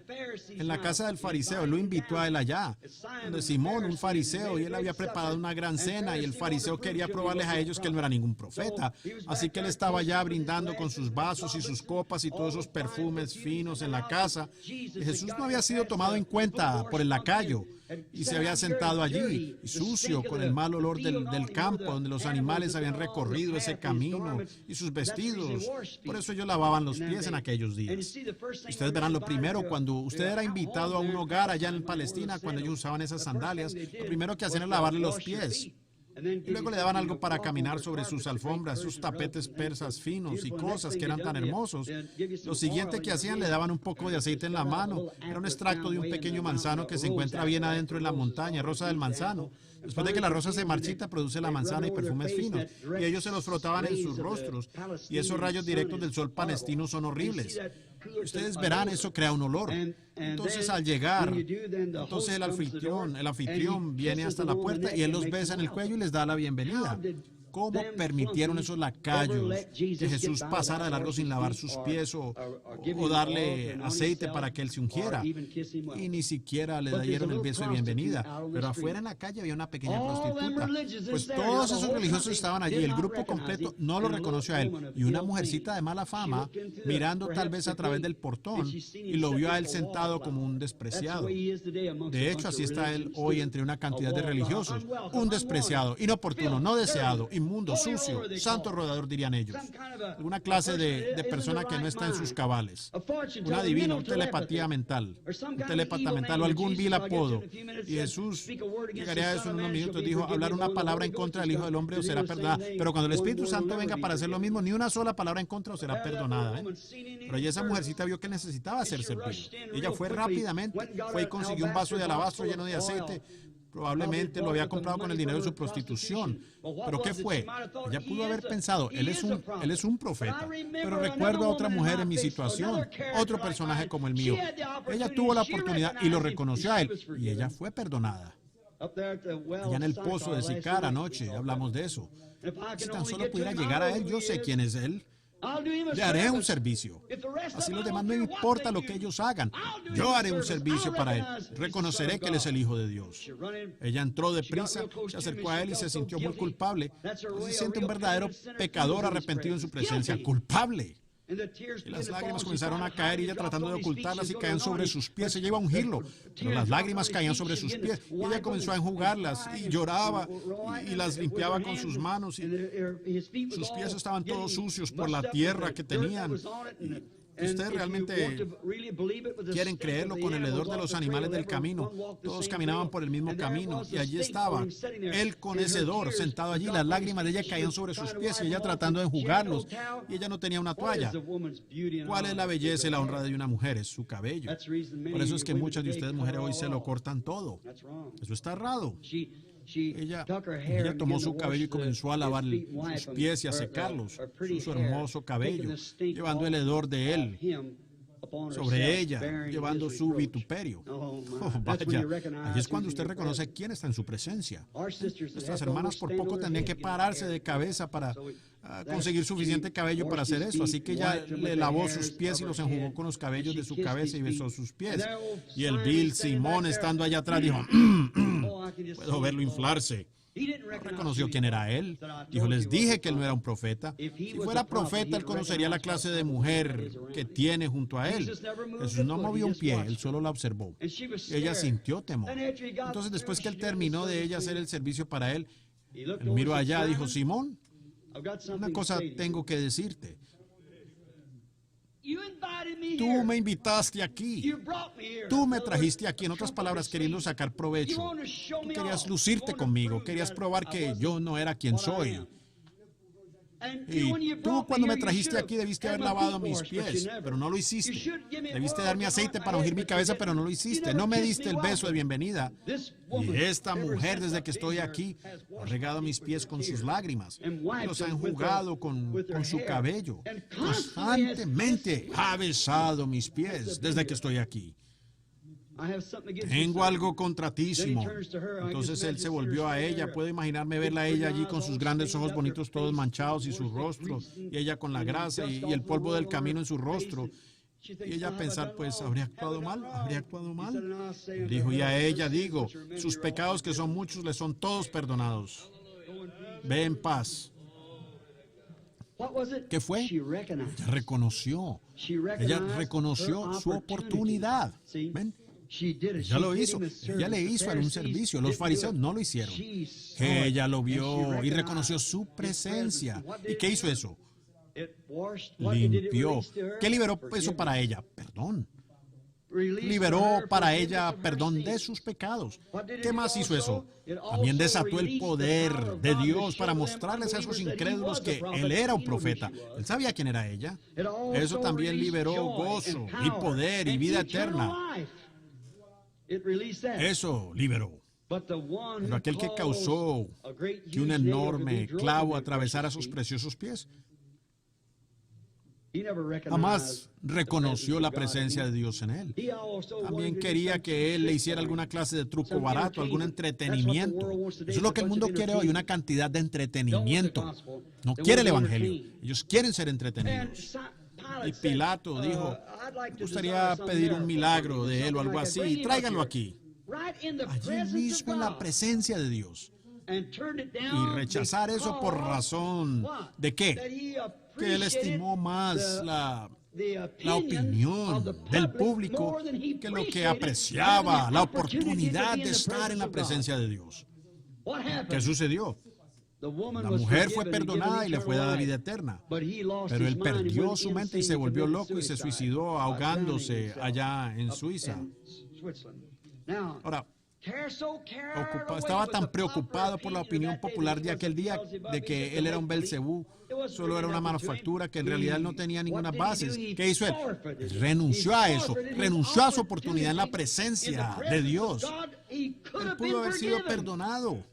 En la casa del fariseo, él lo invitó a él allá, donde Simón, un fariseo, y él había preparado una gran cena, y el fariseo quería probarles a ellos que él no era ningún profeta. Así que él estaba allá brindando con sus vasos y sus copas y todos esos perfumes finos en la casa. Y Jesús no había sido tomado en cuenta por el lacayo, y se había sentado allí, sucio, con el mal olor del campo, donde los animales habían recorrido ese camino, y sus vestidos. Por eso ellos lavaban los pies en aquellos días. Ustedes verán lo primero, cuando usted era invitado a un hogar allá en Palestina, cuando ellos usaban esas sandalias, lo primero que hacían era lavarle los pies. Y luego le daban algo para caminar sobre sus alfombras, sus tapetes persas finos y cosas que eran tan hermosos. Lo siguiente que hacían, le daban un poco de aceite en la mano. Era un extracto de un pequeño manzano que se encuentra bien adentro en la montaña, rosa del manzano. Después de que la rosa se marchita, produce la manzana y perfumes finos. Y ellos se los frotaban en sus rostros. Y esos rayos directos del sol palestino son horribles. Ustedes verán, eso crea un olor. Entonces al llegar, entonces el anfitrión viene hasta la puerta y él los besa en el cuello y les da la bienvenida. ¿Cómo permitieron esos lacayos que Jesús pasara de largo sin lavar sus pies o darle aceite para que él se ungiera? Y ni siquiera le dieron el beso de bienvenida. Pero afuera en la calle había una pequeña prostituta. Pues todos esos religiosos estaban allí. El grupo completo no lo reconoció a él. Y una mujercita de mala fama, mirando tal vez a través del portón, y lo vio a él sentado como un despreciado. De hecho, así está él hoy entre una cantidad de religiosos. Un despreciado, inoportuno, no deseado, inmundo, sucio, santo rodador, dirían ellos. Una clase de persona que no está en sus cabales. Un adivino, un telepatía mental, un telépata mental o algún vil apodo. Y Jesús llegaría a eso en unos minutos. Dijo, hablar una palabra en contra del Hijo del Hombre o será perdonada. Pero cuando el Espíritu Santo venga para hacer lo mismo, ni una sola palabra en contra o será perdonada. Pero allí esa mujercita vio que necesitaba ser servida. Ella fue rápidamente, fue y consiguió un vaso de alabastro lleno de aceite, Probablemente lo había comprado con el dinero de su prostitución. ¿Pero qué fue? Ella pudo haber pensado, él es un profeta. Pero recuerdo a otra mujer en mi situación, otro personaje como el mío. Ella tuvo la oportunidad y lo reconoció a él, y ella fue perdonada. Allá en el pozo de Sicar anoche hablamos de eso. Si tan solo pudiera llegar a él, yo sé quién es él. Le haré un servicio. Así los demás no me importa lo que ellos hagan. Yo haré un servicio para él. Reconoceré que él es el Hijo de Dios. Ella entró deprisa, se acercó a él y se sintió muy culpable. Se siente un verdadero pecador arrepentido en su presencia. Culpable. Y las lágrimas comenzaron a caer y ella tratando de ocultarlas y caían sobre sus pies. Ella iba a ungirlo, pero las lágrimas caían sobre sus pies. Y ella comenzó a enjugarlas y lloraba y las limpiaba con sus manos. Y sus pies estaban todos sucios por la tierra que tenían. ¿Ustedes realmente quieren creerlo con el hedor de los animales del camino? Todos caminaban por el mismo camino y allí estaba él con ese hedor sentado allí. Las lágrimas de ella caían sobre sus pies y ella tratando de enjugarlos. Y ella no tenía una toalla. ¿Cuál es la belleza y la honra de una mujer? Es su cabello. Por eso es que muchas de ustedes mujeres hoy se lo cortan todo. Eso está errado. Ella tomó su cabello y comenzó a lavar sus pies y a secarlos, su hermoso cabello, llevando el hedor de él sobre ella, llevando su vituperio. Oh, vaya, allí es cuando usted reconoce quién está en su presencia. Nuestras hermanas por poco tendrían que pararse de cabeza para conseguir suficiente cabello para hacer eso. Así que ella le lavó sus pies y los enjugó con los cabellos de su cabeza y besó sus pies. Y el Bill Simón, estando allá atrás, dijo, puedo verlo inflarse. No reconoció quién era él. Dijo, les dije que él no era un profeta. Si fuera profeta, él conocería la clase de mujer que tiene junto a él. Jesús no movió un pie, él solo la observó. Ella sintió temor. Entonces, después que él terminó de ella hacer el servicio para él, él miró allá y dijo, Simón, una cosa tengo que decirte. Tú me invitaste aquí. Tú me trajiste aquí, en otras palabras, queriendo sacar provecho. Tú querías lucirte conmigo, querías probar que yo no era quien soy. Y tú cuando me trajiste aquí debiste haber lavado mis pies, pero no lo hiciste. Debiste darme aceite para ungir mi cabeza, pero no lo hiciste. No me diste el beso de bienvenida. Y esta mujer, desde que estoy aquí, ha regado mis pies con sus lágrimas. Y los ha enjugado con su cabello. Constantemente ha besado mis pies desde que estoy aquí. Tengo algo contra ti, Simón. Entonces él se volvió a ella. Puedo imaginarme verla a ella allí con sus grandes ojos bonitos todos manchados y su rostro, y ella con la grasa y el polvo del camino en su rostro. Y ella pensar, pues, ¿habría actuado mal? ¿Habría actuado mal? Dijo, y a ella digo, sus pecados que son muchos le son todos perdonados. Ve en paz. ¿Qué fue? Ella reconoció. Ella reconoció su oportunidad. ¿Ven? Ella lo hizo. Ella le hizo un servicio. Los fariseos no lo hicieron. Ella lo vio y reconoció su presencia. ¿Y qué hizo eso? Limpió. ¿Qué liberó eso para ella? Perdón. Liberó para ella perdón de sus pecados. ¿Qué más hizo eso? También desató el poder de Dios para mostrarles a esos incrédulos que Él era un profeta. Él sabía quién era ella. Eso también liberó gozo y poder y vida eterna. Eso liberó. Pero aquel que causó que un enorme clavo atravesara sus preciosos pies, jamás reconoció la presencia de Dios en él. También quería que él le hiciera alguna clase de truco barato, algún entretenimiento. Eso es lo que el mundo quiere hoy, una cantidad de entretenimiento. No quiere el evangelio. Ellos quieren ser entretenidos. Y Pilato dijo, me gustaría pedir un milagro de él o algo así. Tráiganlo aquí. Allí mismo en la presencia de Dios. Y rechazar eso por razón de qué? Que él estimó más la opinión del público que lo que apreciaba, la oportunidad de estar en la presencia de Dios. ¿Qué sucedió? La mujer fue perdonada y le fue dada vida eterna. Pero él perdió su mente y se volvió loco y se suicidó ahogándose allá en Suiza. Ahora, estaba tan preocupado por la opinión popular de aquel día de que él era un Belcebú, solo era una manufactura que en realidad no tenía ninguna base. ¿Qué hizo él? Renunció a eso, renunció a su oportunidad en la presencia de Dios. Él pudo haber sido perdonado.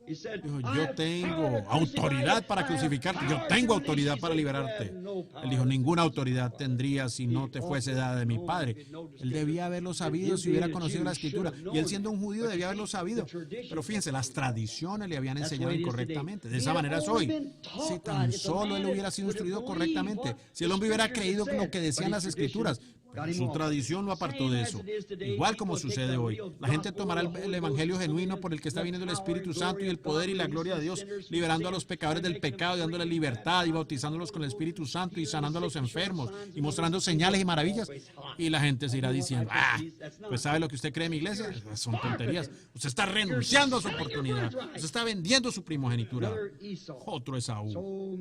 Dijo, yo tengo autoridad para crucificarte, yo tengo autoridad para liberarte. Él dijo, ninguna autoridad tendría si no te fuese dada de mi Padre. Él debía haberlo sabido si hubiera conocido la Escritura. Y él siendo un judío debía haberlo sabido. Pero fíjense, las tradiciones le habían enseñado incorrectamente. De esa manera es hoy. Si tan solo él hubiera sido instruido correctamente, si el hombre hubiera creído lo que decían las Escrituras, pero su tradición lo apartó de eso. Igual como sucede hoy. La gente tomará el evangelio genuino por el que está viniendo el Espíritu Santo y el poder y la gloria de Dios, liberando a los pecadores del pecado y dándoles libertad y bautizándolos con el Espíritu Santo y sanando a los enfermos y mostrando señales y maravillas. Y la gente se irá diciendo, pues ¿sabe lo que usted cree en mi iglesia? Son tonterías. Usted está renunciando a su oportunidad. Usted está vendiendo su primogenitura. Otro Esaú.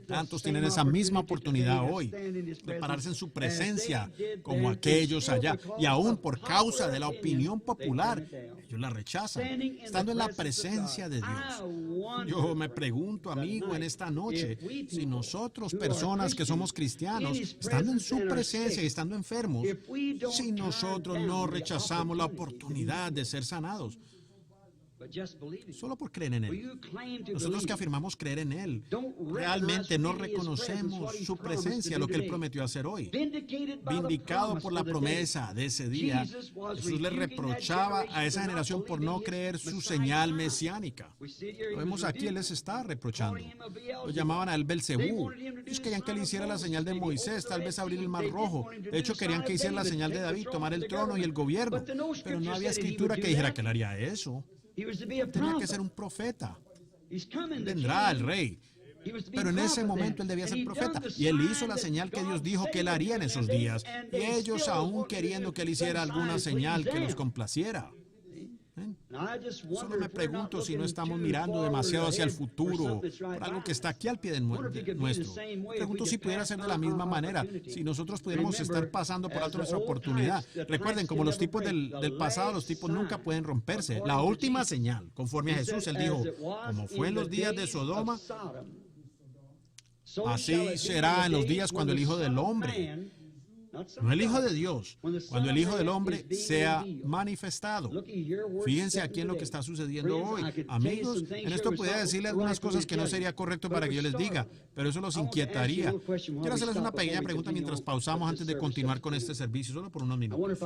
Tantos tienen esa misma oportunidad hoy de pararse en su presencia como aquellos allá, y aún por causa de la opinión popular, ellos la rechazan, estando en la presencia de Dios. Yo me pregunto, amigo, en esta noche, si nosotros, personas que somos cristianos, estando en su presencia y estando enfermos, si nosotros no rechazamos la oportunidad de ser sanados, solo por creer en Él. Nosotros que afirmamos creer en Él, realmente no reconocemos su presencia, lo que Él prometió hacer hoy. Vindicado por la promesa de ese día, Jesús le reprochaba a esa generación por no creer su señal mesiánica. Lo vemos aquí, Él les está reprochando. Lo llamaban a Él Belcebú. Ellos querían que Él hiciera la señal de Moisés, tal vez abrir el mar rojo. De hecho, querían que hiciera la señal de David, tomar el trono y el gobierno. Pero no había escritura que dijera que Él haría eso. Tenía que ser un profeta. Vendrá el rey. Pero en ese momento él debía ser profeta. Y él hizo la señal que Dios dijo que él haría en esos días. Y ellos aún queriendo que él hiciera alguna señal que los complaciera. Solo me pregunto si no estamos mirando demasiado hacia el futuro por algo que está aquí al pie de nuestro. Me pregunto si pudiera ser de la misma manera, si nosotros pudiéramos estar pasando por alto nuestra oportunidad. Recuerden, como los tipos del pasado, los tipos nunca pueden romperse. La última señal, conforme a Jesús, él dijo, como fue en los días de Sodoma, así será en los días cuando el Hijo del Hombre, no el Hijo de Dios, cuando el Hijo del Hombre sea manifestado. Fíjense aquí en lo que está sucediendo hoy. Amigos, en esto podría decirle algunas cosas que no sería correcto para que yo les diga, pero eso los inquietaría. Quiero hacerles una pequeña pregunta mientras pausamos antes de continuar con este servicio, solo por unos minutos.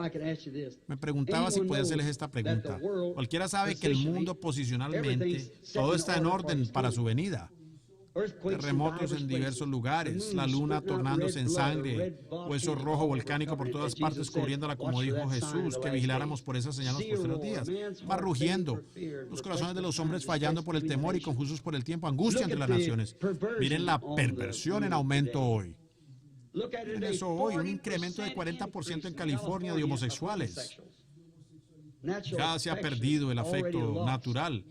Me preguntaba si podía hacerles esta pregunta. Cualquiera sabe que el mundo posicionalmente, todo está en orden para su venida. Terremotos en diversos lugares, la luna tornándose en sangre, hueso rojo volcánico por todas partes cubriéndola, como dijo Jesús, que vigiláramos por esa señal en los posteriores días. Mar rugiendo, los corazones de los hombres fallando por el temor y confusos por el tiempo, angustia entre las naciones. Miren la perversión en aumento hoy. Miren eso hoy, un incremento de 40% en California de homosexuales. Ya se ha perdido el afecto natural.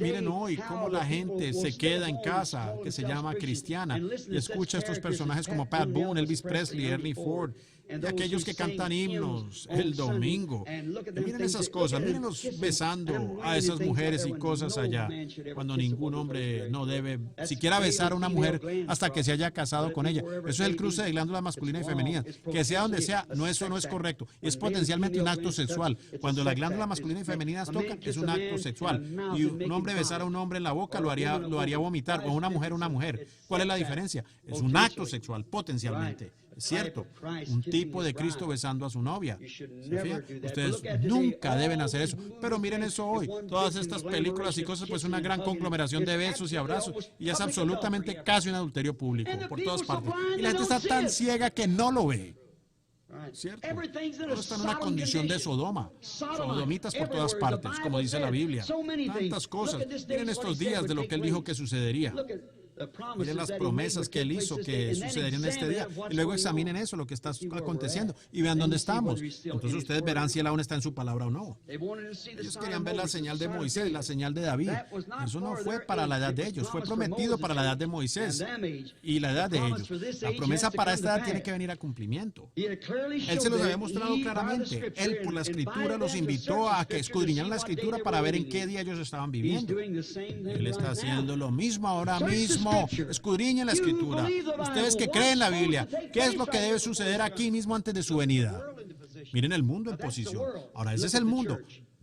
Miren hoy cómo la gente se queda en casa, que se llama cristiana, y escucha a estos personajes como Pat Boone, Elvis Presley, Ernie Ford, y aquellos que cantan himnos el domingo. Y miren esas cosas, mírenlos besando a esas mujeres y cosas allá, cuando ningún hombre no debe siquiera besar a una mujer hasta que se haya casado con ella. Eso es el cruce de glándulas masculina y femenina. Que sea donde sea, eso no es correcto. Es potencialmente un acto sexual. Cuando la glándula masculina y femenina tocan, es un acto sexual. Y un hombre besar a un hombre en la boca lo haría vomitar, o a una mujer. ¿Cuál es la diferencia? Es un acto sexual, potencialmente. Es cierto, un tipo de Cristo besando a su novia. Ustedes nunca deben hacer eso. Pero miren eso hoy. Todas estas películas y cosas, pues una gran conglomeración de besos y abrazos. Y es absolutamente casi un adulterio público por todas partes. Y la gente está tan ciega que no lo ve. ¿Cierto? Todo está en una condición de Sodoma. Sodomitas por todas partes, como dice la Biblia. Tantas cosas. Miren estos días de lo que él dijo que sucedería. Miren las promesas que él hizo que sucederían en este día. Y luego examinen eso, lo que está aconteciendo. Y vean dónde estamos. Entonces ustedes verán si él aún está en su palabra o no. Ellos querían ver la señal de Moisés, la señal de David. Eso no fue para la edad de ellos. Fue prometido para la edad de Moisés y la edad de ellos. La promesa para esta edad tiene que venir a cumplimiento. Él se los había mostrado claramente. Él por la Escritura los invitó a que escudriñaran la Escritura para ver en qué día ellos estaban viviendo. Él está haciendo lo mismo ahora mismo. Escudriñen la Escritura. Ustedes que creen en la Biblia, ¿qué es lo que debe suceder aquí mismo antes de su venida? Miren el mundo en posición. Ahora, ese es el mundo.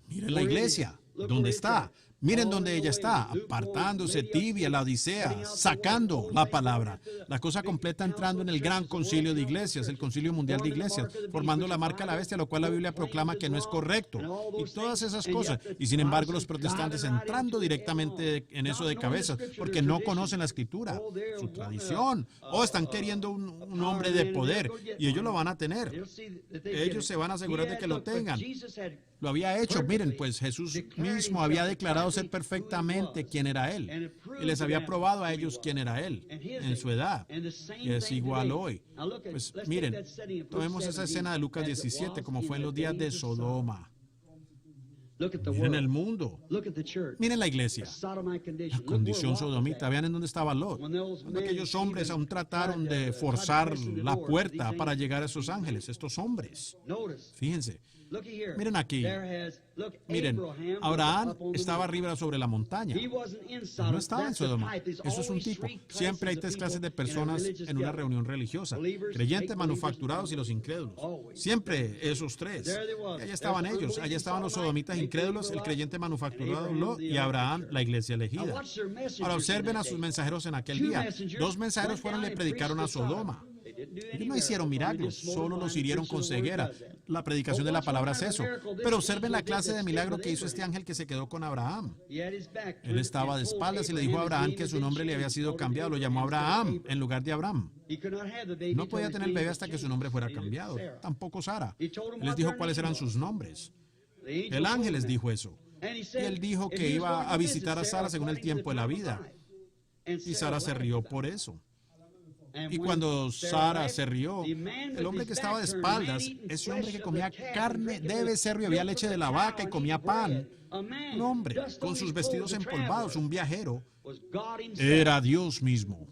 Miren la iglesia. ¿Dónde está? Miren dónde ella está, apartándose tibia, la odisea, sacando la palabra. La cosa completa entrando en el gran concilio de iglesias, el concilio mundial de iglesias, formando la marca de la bestia, lo cual la Biblia proclama que no es correcto. Y todas esas cosas. Y sin embargo, los protestantes entrando directamente en eso de cabeza, porque no conocen la escritura, su tradición. O están queriendo un hombre de poder, y ellos lo van a tener. Ellos se van a asegurar de que lo tengan. Lo había hecho. Miren, pues Jesús mismo había declarado ser perfectamente quién era Él. Y les había probado a ellos quién era Él en su edad. Y es igual hoy. Pues miren, tomemos esa escena de Lucas 17, como fue en los días de Sodoma. Miren el mundo. Miren la iglesia. La condición sodomita. Vean en dónde estaba Lot. Cuando aquellos hombres aún trataron de forzar la puerta para llegar a esos ángeles. Estos hombres. Fíjense. Miren aquí. Miren, Abraham estaba arriba sobre la montaña. No estaba en Sodoma. Eso es un tipo. Siempre hay tres clases de personas en una reunión religiosa. Creyentes, manufacturados y los incrédulos. Siempre esos tres. Y allá estaban ellos. Allá estaban los sodomitas incrédulos, el creyente manufacturado Lot y Abraham, la iglesia elegida. Ahora observen a sus mensajeros en aquel día. 2 mensajeros fueron y le predicaron a Sodoma. Ellos no hicieron milagros, solo los hirieron con ceguera. La predicación de la palabra es eso. Pero observen la clase de milagro que hizo este ángel que se quedó con Abraham. Él estaba de espaldas y le dijo a Abraham que su nombre le había sido cambiado. Lo llamó Abraham en lugar de Abraham. No podía tener bebé hasta que su nombre fuera cambiado. Tampoco Sara. Él les dijo cuáles eran sus nombres. El ángel les dijo eso. Y él dijo que iba a visitar a Sara según el tiempo de la vida. Y Sara se rió por eso. Y cuando Sara se rió, el hombre que estaba de espaldas, ese hombre que comía carne de becerro y bebía leche de la vaca y comía pan, un hombre con sus vestidos empolvados, un viajero, era Dios mismo.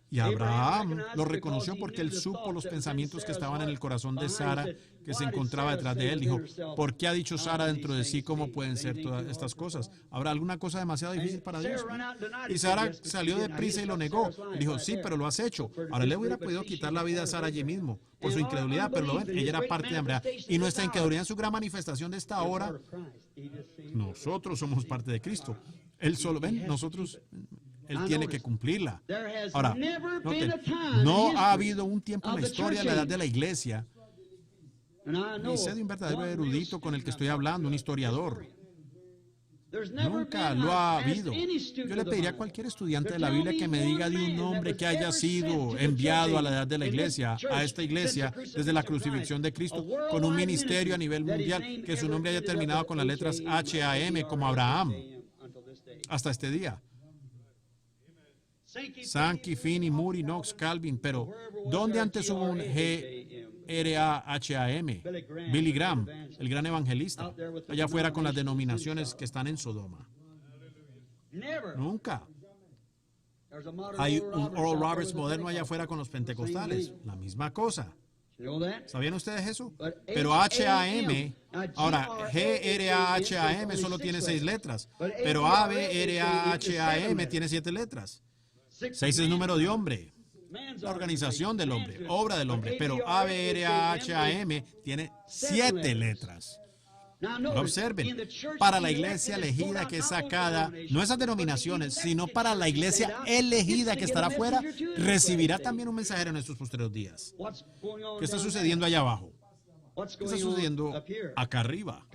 Y Abraham lo reconoció porque él supo los pensamientos que estaban en el corazón de Sara, que se encontraba detrás de él. Dijo, ¿por qué ha dicho Sara dentro de sí cómo pueden ser todas estas cosas? ¿Habrá alguna cosa demasiado difícil para Dios? Y Sara salió deprisa y lo negó. Dijo, sí, pero lo has hecho. Ahora le hubiera podido quitar la vida a Sara allí mismo por su incredulidad, pero lo ven, ella era parte de Abraham. Y nuestra incredulidad en su gran manifestación de esta hora, nosotros somos parte de Cristo. Él solo, ven, nosotros... Él tiene que cumplirla. Ahora, noten, no ha habido un tiempo en la historia de la edad de la iglesia, y sé de un verdadero erudito con el que estoy hablando, un historiador. Nunca lo ha habido. Yo le pediría a cualquier estudiante de la Biblia que me diga de un hombre que haya sido enviado a la edad de la iglesia, a esta iglesia, desde la crucifixión de Cristo, con un ministerio a nivel mundial, que su nombre haya terminado con las letras H-A-M, como Abraham, hasta este día. Sankey, Finney, Moody, Knox, Calvin, pero ¿dónde antes hubo un G-R-A-H-A-M? Billy Graham, el gran evangelista, allá afuera con las denominaciones que están en Sodoma. Nunca. Hay un Oral Roberts moderno allá afuera con los pentecostales, la misma cosa. ¿Sabían ustedes eso? Pero H-A-M, ahora G-R-A-H-A-M solo tiene 6 letras, pero A-B-R-A-H-A-M tiene 7 letras. 6 es el número de hombre, la organización del hombre, obra del hombre, pero A-B-R-A-H-A-M tiene 7 letras. Ahora observen, para la iglesia elegida que es sacada, no esas denominaciones, sino para la iglesia elegida que estará afuera, recibirá también un mensajero en estos posteriores días. ¿Qué está sucediendo allá abajo? ¿Qué está sucediendo acá arriba?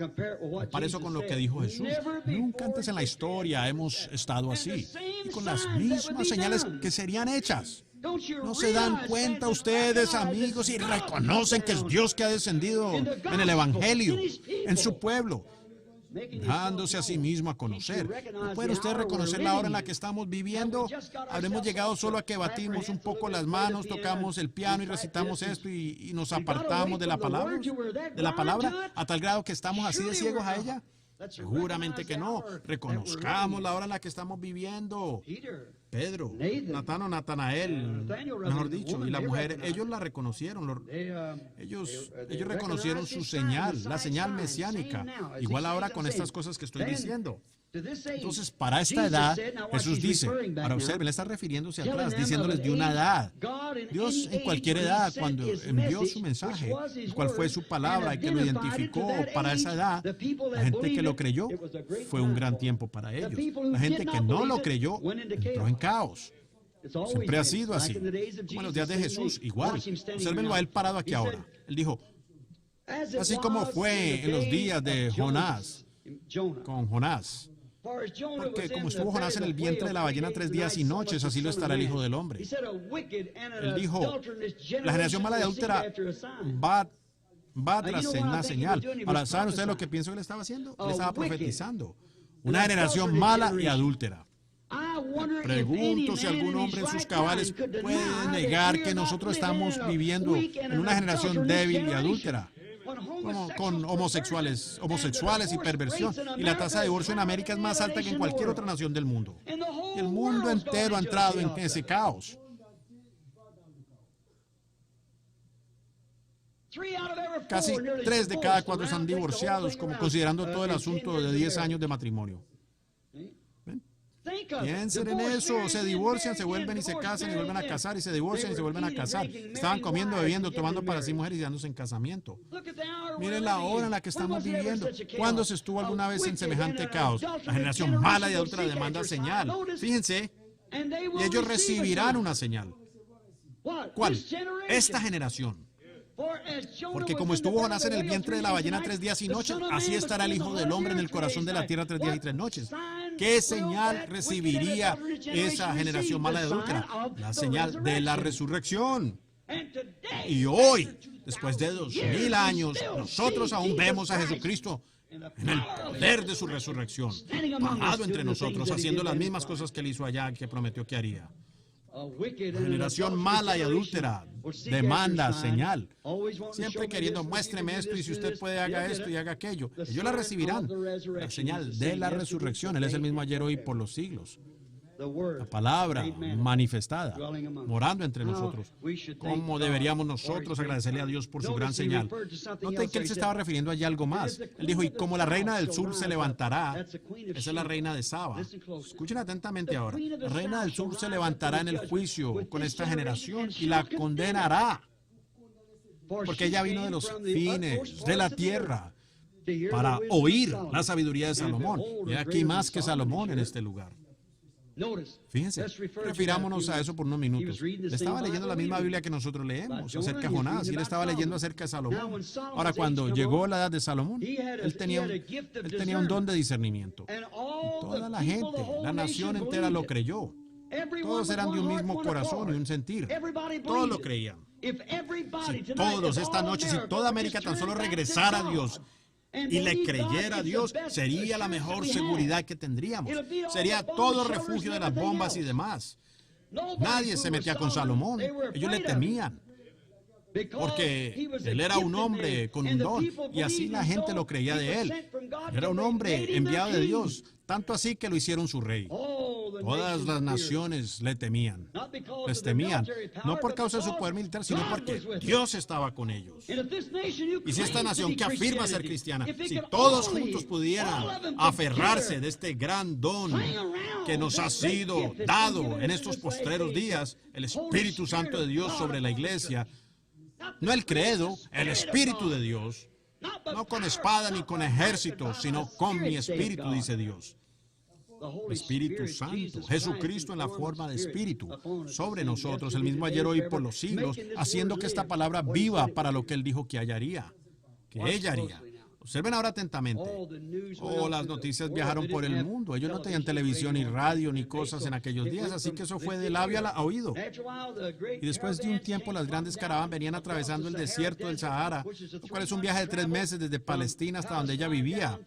Para eso con lo que dijo Jesús. Nunca antes en la historia hemos estado así. Y con las mismas señales que serían hechas. ¿No se dan cuenta ustedes, amigos, y reconocen que es Dios que ha descendido en el Evangelio, en su pueblo, dándose a sí mismo a conocer? ¿No puede usted reconocer la hora en la que estamos viviendo? Habremos llegado solo a que batimos un poco las manos, tocamos el piano y recitamos esto y nos apartamos de la palabra, a tal grado que estamos así de ciegos a ella. Seguramente que no. Reconozcamos la hora en la que estamos viviendo. Pedro, Natán o Natanael, mejor dicho, y la mujer, ellos la reconocieron, ellos reconocieron su señal, la señal mesiánica, igual ahora con estas cosas que estoy diciendo. Entonces, para esta edad, Jesús dice, ahora observen, le está refiriéndose atrás, diciéndoles de una edad. Dios en cualquier edad, cuando envió su mensaje, cuál fue su palabra y que lo identificó para esa edad, la gente que lo creyó fue un gran tiempo para ellos. La gente que no lo creyó entró en caos. Siempre ha sido así. Como en los días de Jesús, igual. Observenlo a él parado aquí ahora. Él dijo, así como fue en los días de Jonás, con Jonás. Porque como estuvo Jonás en el vientre de la ballena 3 días y noches, así lo estará el Hijo del Hombre. Él dijo, la generación mala y adúltera va tras una señal. Ahora, ¿saben ustedes lo que pienso que él estaba haciendo? Él estaba profetizando. Una generación mala y adúltera. Pregunto si algún hombre en sus cabales puede negar que nosotros estamos viviendo en una generación débil y adúltera. Con homosexuales y perversión. Y la tasa de divorcio en América es más alta que en cualquier otra nación del mundo. Y el mundo entero ha entrado en ese caos. Casi 3 de cada 4 están divorciados, como considerando todo el asunto de 10 años de matrimonio. Piensen en eso, se divorcian, se vuelven y se casan y vuelven a casar y se divorcian y se vuelven a casar. Estaban comiendo, bebiendo, tomando para sí mujeres y dándose en casamiento. Miren la hora en la que estamos viviendo. ¿Cuándo se estuvo alguna vez en semejante caos? La generación mala y adúltera demanda señal. Fíjense, y ellos recibirán una señal. ¿Cuál? Esta generación. Porque como estuvo Jonás en el vientre de la ballena 3 días y noches, así estará el Hijo del Hombre en el corazón de la tierra 3 días y 3 noches. ¿Qué señal recibiría esa generación mala y adúltera? La señal de la resurrección. Y hoy, después de 2000 años, nosotros aún vemos a Jesucristo en el poder de su resurrección, parado entre nosotros, haciendo las mismas cosas que él hizo allá, que prometió que haría. La generación mala y adúltera demanda señal. Siempre queriendo, muéstreme esto y si usted puede, haga esto y haga aquello. Ellos la recibirán. La señal de la resurrección. Él es el mismo ayer, hoy y por los siglos. La palabra manifestada, morando entre nosotros. ¿Cómo deberíamos nosotros agradecerle a Dios por su gran señal? Noten que él se estaba refiriendo allá a algo más. Él dijo, y como la reina del sur se levantará, esa es la reina de Saba. Escuchen atentamente ahora. La reina del sur se levantará en el juicio con esta generación y la condenará. Porque ella vino de los fines de la tierra para oír la sabiduría de Salomón. Y aquí más que Salomón en este lugar. Fíjense, refirámonos a eso por unos minutos. Él estaba leyendo la misma Biblia que nosotros leemos acerca de Jonás, y él estaba leyendo acerca de Salomón. Ahora, cuando llegó la edad de Salomón, él tenía un don de discernimiento. Y toda la gente, la nación entera lo creyó. Todos eran de un mismo corazón y un sentir. Todos lo creían. Si todos esta noche, si toda América tan solo regresara a Dios y le creyera a Dios, sería la mejor seguridad que tendríamos. Sería todo refugio de las bombas y demás. Nadie se metía con Salomón. Ellos le temían. Porque él era un hombre con un don. Y así la gente lo creía de él. Era un hombre enviado de Dios. Tanto así que lo hicieron su rey. Todas las naciones le temían. Les temían. No por causa de su poder militar, sino porque Dios estaba con ellos. Y si esta nación que afirma ser cristiana, si todos juntos pudieran aferrarse de este gran don que nos ha sido dado en estos postreros días, el Espíritu Santo de Dios sobre la iglesia, no el credo, el Espíritu de Dios, no con espada ni con ejército, sino con mi Espíritu, dice Dios. Espíritu Santo, Jesucristo en la forma de Espíritu, sobre nosotros, el mismo ayer, hoy, por los siglos, haciendo que esta palabra viva para lo que Él dijo que ella haría. Observen ahora atentamente. Las noticias viajaron por el mundo. Ellos no tenían televisión ni radio ni cosas en aquellos días, así que eso fue de labio a oído. Y después de un tiempo, las grandes caravanas venían atravesando el desierto del Sahara, lo cual es un viaje de 3 meses desde Palestina hasta donde ella vivía.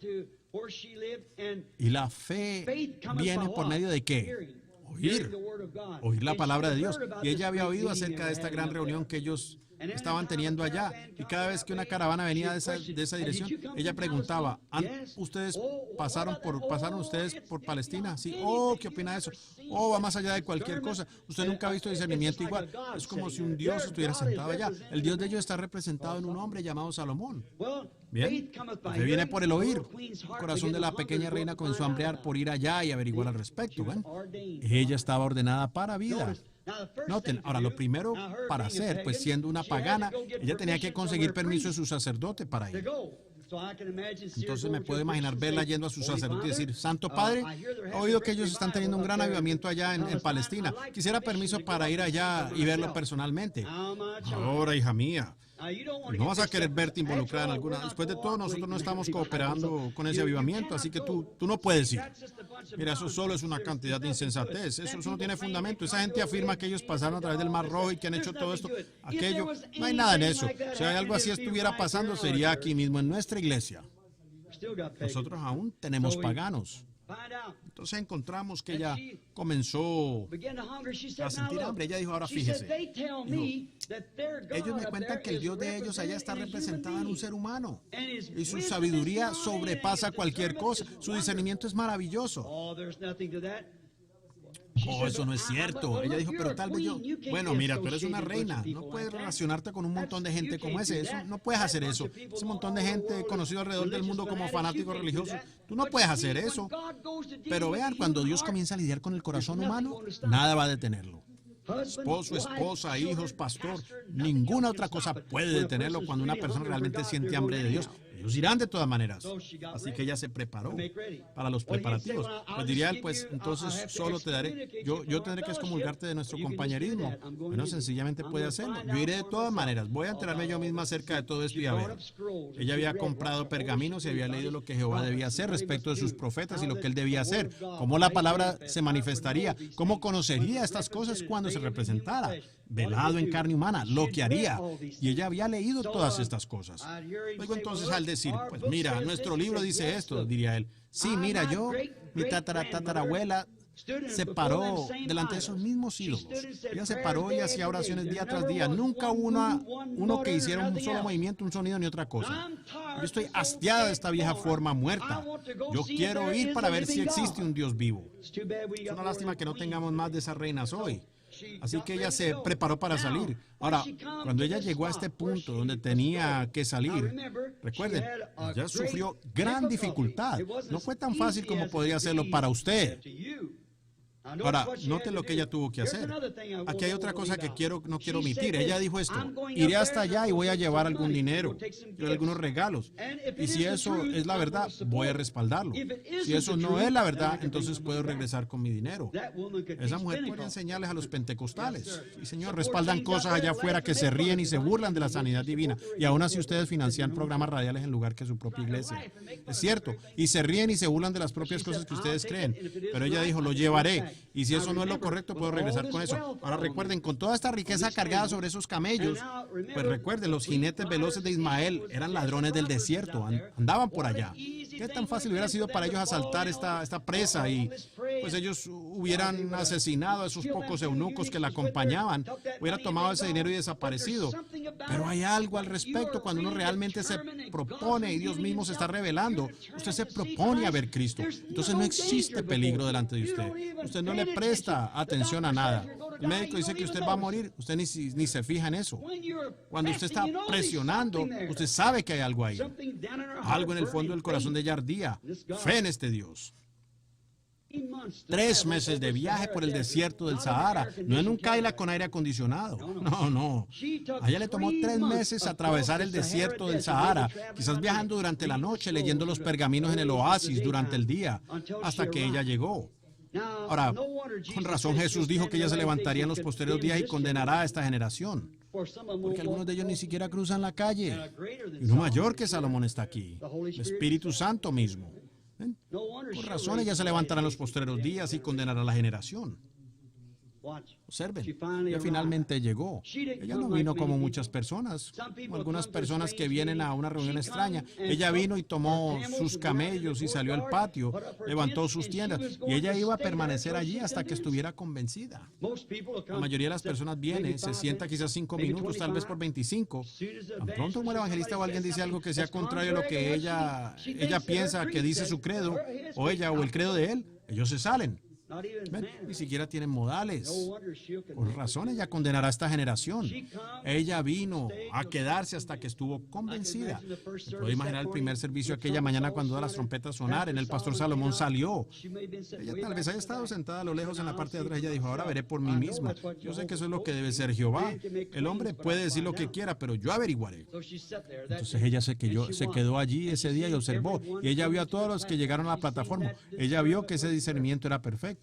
Y la fe viene por medio de ¿qué? Oír la palabra de Dios. Y ella había oído acerca de esta gran reunión que ellos estaban teniendo allá. Y cada vez que una caravana venía de esa dirección, ella preguntaba, ¿ustedes pasaron ustedes por Palestina? Sí. Oh, ¿qué opina de eso? Oh, va más allá de cualquier cosa. Usted nunca ha visto discernimiento igual. Es como si un Dios estuviera sentado allá. El Dios de ellos está representado en un hombre llamado Salomón. Bien, fe viene por el oír. El corazón de la pequeña reina comenzó a hambrear por ir allá y averiguar al respecto. ¿Ven? Ella estaba ordenada para vida. Noten, ahora lo primero para hacer, pues siendo una pagana, ella tenía que conseguir permiso de su sacerdote para ir. Entonces me puedo imaginar verla yendo a su sacerdote y decir, Santo Padre, he oído que ellos están teniendo un gran avivamiento allá en Palestina. Quisiera permiso para ir allá y verlo personalmente. Ahora, hija mía, no vas a querer verte involucrada en alguna. Después de todo, nosotros no estamos cooperando con ese avivamiento, así que tú no puedes ir. Mira, eso solo es una cantidad de insensatez. Eso no tiene fundamento. Esa gente afirma que ellos pasaron a través del Mar Rojo y que han hecho todo esto, aquello. No hay nada en eso. Si hay algo así estuviera pasando, sería aquí mismo en nuestra iglesia. Nosotros aún tenemos paganos. Entonces encontramos que ella comenzó a sentir hambre. Ella dijo, ahora fíjese, dijo, ellos me cuentan que el Dios de ellos allá está representado en un ser humano y su sabiduría sobrepasa cualquier cosa. Su discernimiento es maravilloso. Oh, eso no es cierto. Ella dijo, pero tal vez yo... Bueno, mira, tú eres una reina. No puedes relacionarte con un montón de gente como ese. Eso, no puedes hacer eso. Ese montón de gente conocido alrededor del mundo como fanáticos religiosos. Tú no puedes hacer eso. Pero vean, cuando Dios comienza a lidiar con el corazón humano, nada va a detenerlo. Esposo, esposa, hijos, pastor, ninguna otra cosa puede detenerlo cuando una persona realmente siente hambre de Dios. Ellos irán de todas maneras. Así que ella se preparó para los preparativos. Pues diría él, pues entonces solo te daré, yo tendré que excomulgarte de nuestro compañerismo. Bueno, sencillamente puede hacerlo. Yo iré de todas maneras. Voy a enterarme yo misma acerca de todo esto y a ver. Ella había comprado pergaminos y había leído lo que Jehová debía hacer respecto de sus profetas y lo que él debía hacer. Cómo la palabra se manifestaría. Cómo conocería estas cosas cuando se representara. Velado en carne humana, lo que haría. Y ella había leído todas estas cosas. Luego entonces al decir, pues mira, nuestro libro dice esto, diría él. Sí, mira, mi tatarabuela se paró delante de esos mismos ídolos. Ella se paró y hacía oraciones día tras día. Nunca hubo uno que hiciera un solo movimiento, un sonido ni otra cosa. Yo estoy hastiada de esta vieja forma muerta. Yo quiero ir para ver si existe un Dios vivo. Es una lástima que no tengamos más de esas reinas hoy. Así que ella se preparó para salir. Ahora, cuando ella llegó a este punto donde tenía que salir, recuerden, ella sufrió gran dificultad. No fue tan fácil como podría hacerlo para usted. Ahora, noten lo que ella tuvo que hacer. Aquí hay otra cosa que no quiero omitir. Ella dijo esto, iré hasta allá y voy a llevar algún dinero y algunos regalos. Y si eso es la verdad, voy a respaldarlo. Si eso no es la verdad, entonces puedo regresar con mi dinero. Esa mujer puede enseñarles a los pentecostales. Sí, señor, respaldan cosas allá afuera que se ríen y se burlan de la sanidad divina. Y aún así ustedes financian programas radiales en lugar que su propia iglesia. Es cierto. Y se ríen y se burlan de las propias cosas que ustedes creen. Pero ella dijo, lo llevaré. Y si eso no es lo correcto, puedo regresar con eso. Ahora recuerden, con toda esta riqueza cargada sobre esos camellos, pues recuerden, los jinetes veloces de Ismael eran ladrones del desierto, andaban por allá. ¿Qué tan fácil hubiera sido para ellos asaltar esta presa? Y pues ellos hubieran asesinado a esos pocos eunucos que la acompañaban, hubiera tomado ese dinero y desaparecido. Pero hay algo al respecto cuando uno realmente se propone y Dios mismo se está revelando. Usted se propone a ver Cristo. Entonces no existe peligro delante de usted. Usted no le presta atención a nada. El médico dice que usted va a morir, usted ni se fija en eso. Cuando usted está presionando, usted sabe que hay algo ahí. Algo en el fondo del corazón de ella ardía. Fe en este Dios. 3 meses de viaje por el desierto del Sahara, no en un Cadillac con aire acondicionado. No. A ella le tomó 3 meses atravesar el desierto del Sahara, quizás viajando durante la noche, leyendo los pergaminos en el oasis durante el día, hasta que ella llegó. Ahora, con razón Jesús dijo que ella se levantaría en los posteriores días y condenará a esta generación. Porque algunos de ellos ni siquiera cruzan la calle. Y uno mayor que Salomón está aquí, el Espíritu Santo mismo. ¿Ven? Por razón ella se levantará en los postreros días y condenará a la generación. Observen, ella finalmente llegó. Ella no vino como muchas personas, como algunas personas que vienen a una reunión extraña. Ella vino y tomó sus camellos y salió al patio, levantó sus tiendas y ella iba a permanecer allí hasta que estuviera convencida. La mayoría de las personas viene, se sienta quizás 5 minutos, tal vez por 25. Tan pronto como el evangelista o alguien dice algo que sea contrario a lo que ella piensa que dice su credo, o ella o el credo de él, ellos se salen. ¿Ven? Ni siquiera tienen modales. Por razón ella condenará a esta generación. Ella vino a quedarse hasta que estuvo convencida. Me puedo imaginar el primer servicio aquella mañana cuando todas las trompetas sonaron. El pastor Salomón salió. Ella tal vez haya estado sentada a lo lejos en la parte de atrás. Ella dijo, ahora veré por mí misma. Yo sé que eso es lo que debe ser Jehová. El hombre puede decir lo que quiera, pero yo averiguaré. Entonces ella se quedó allí ese día y observó. Y ella vio a todos los que llegaron a la plataforma. Ella vio que ese discernimiento era perfecto.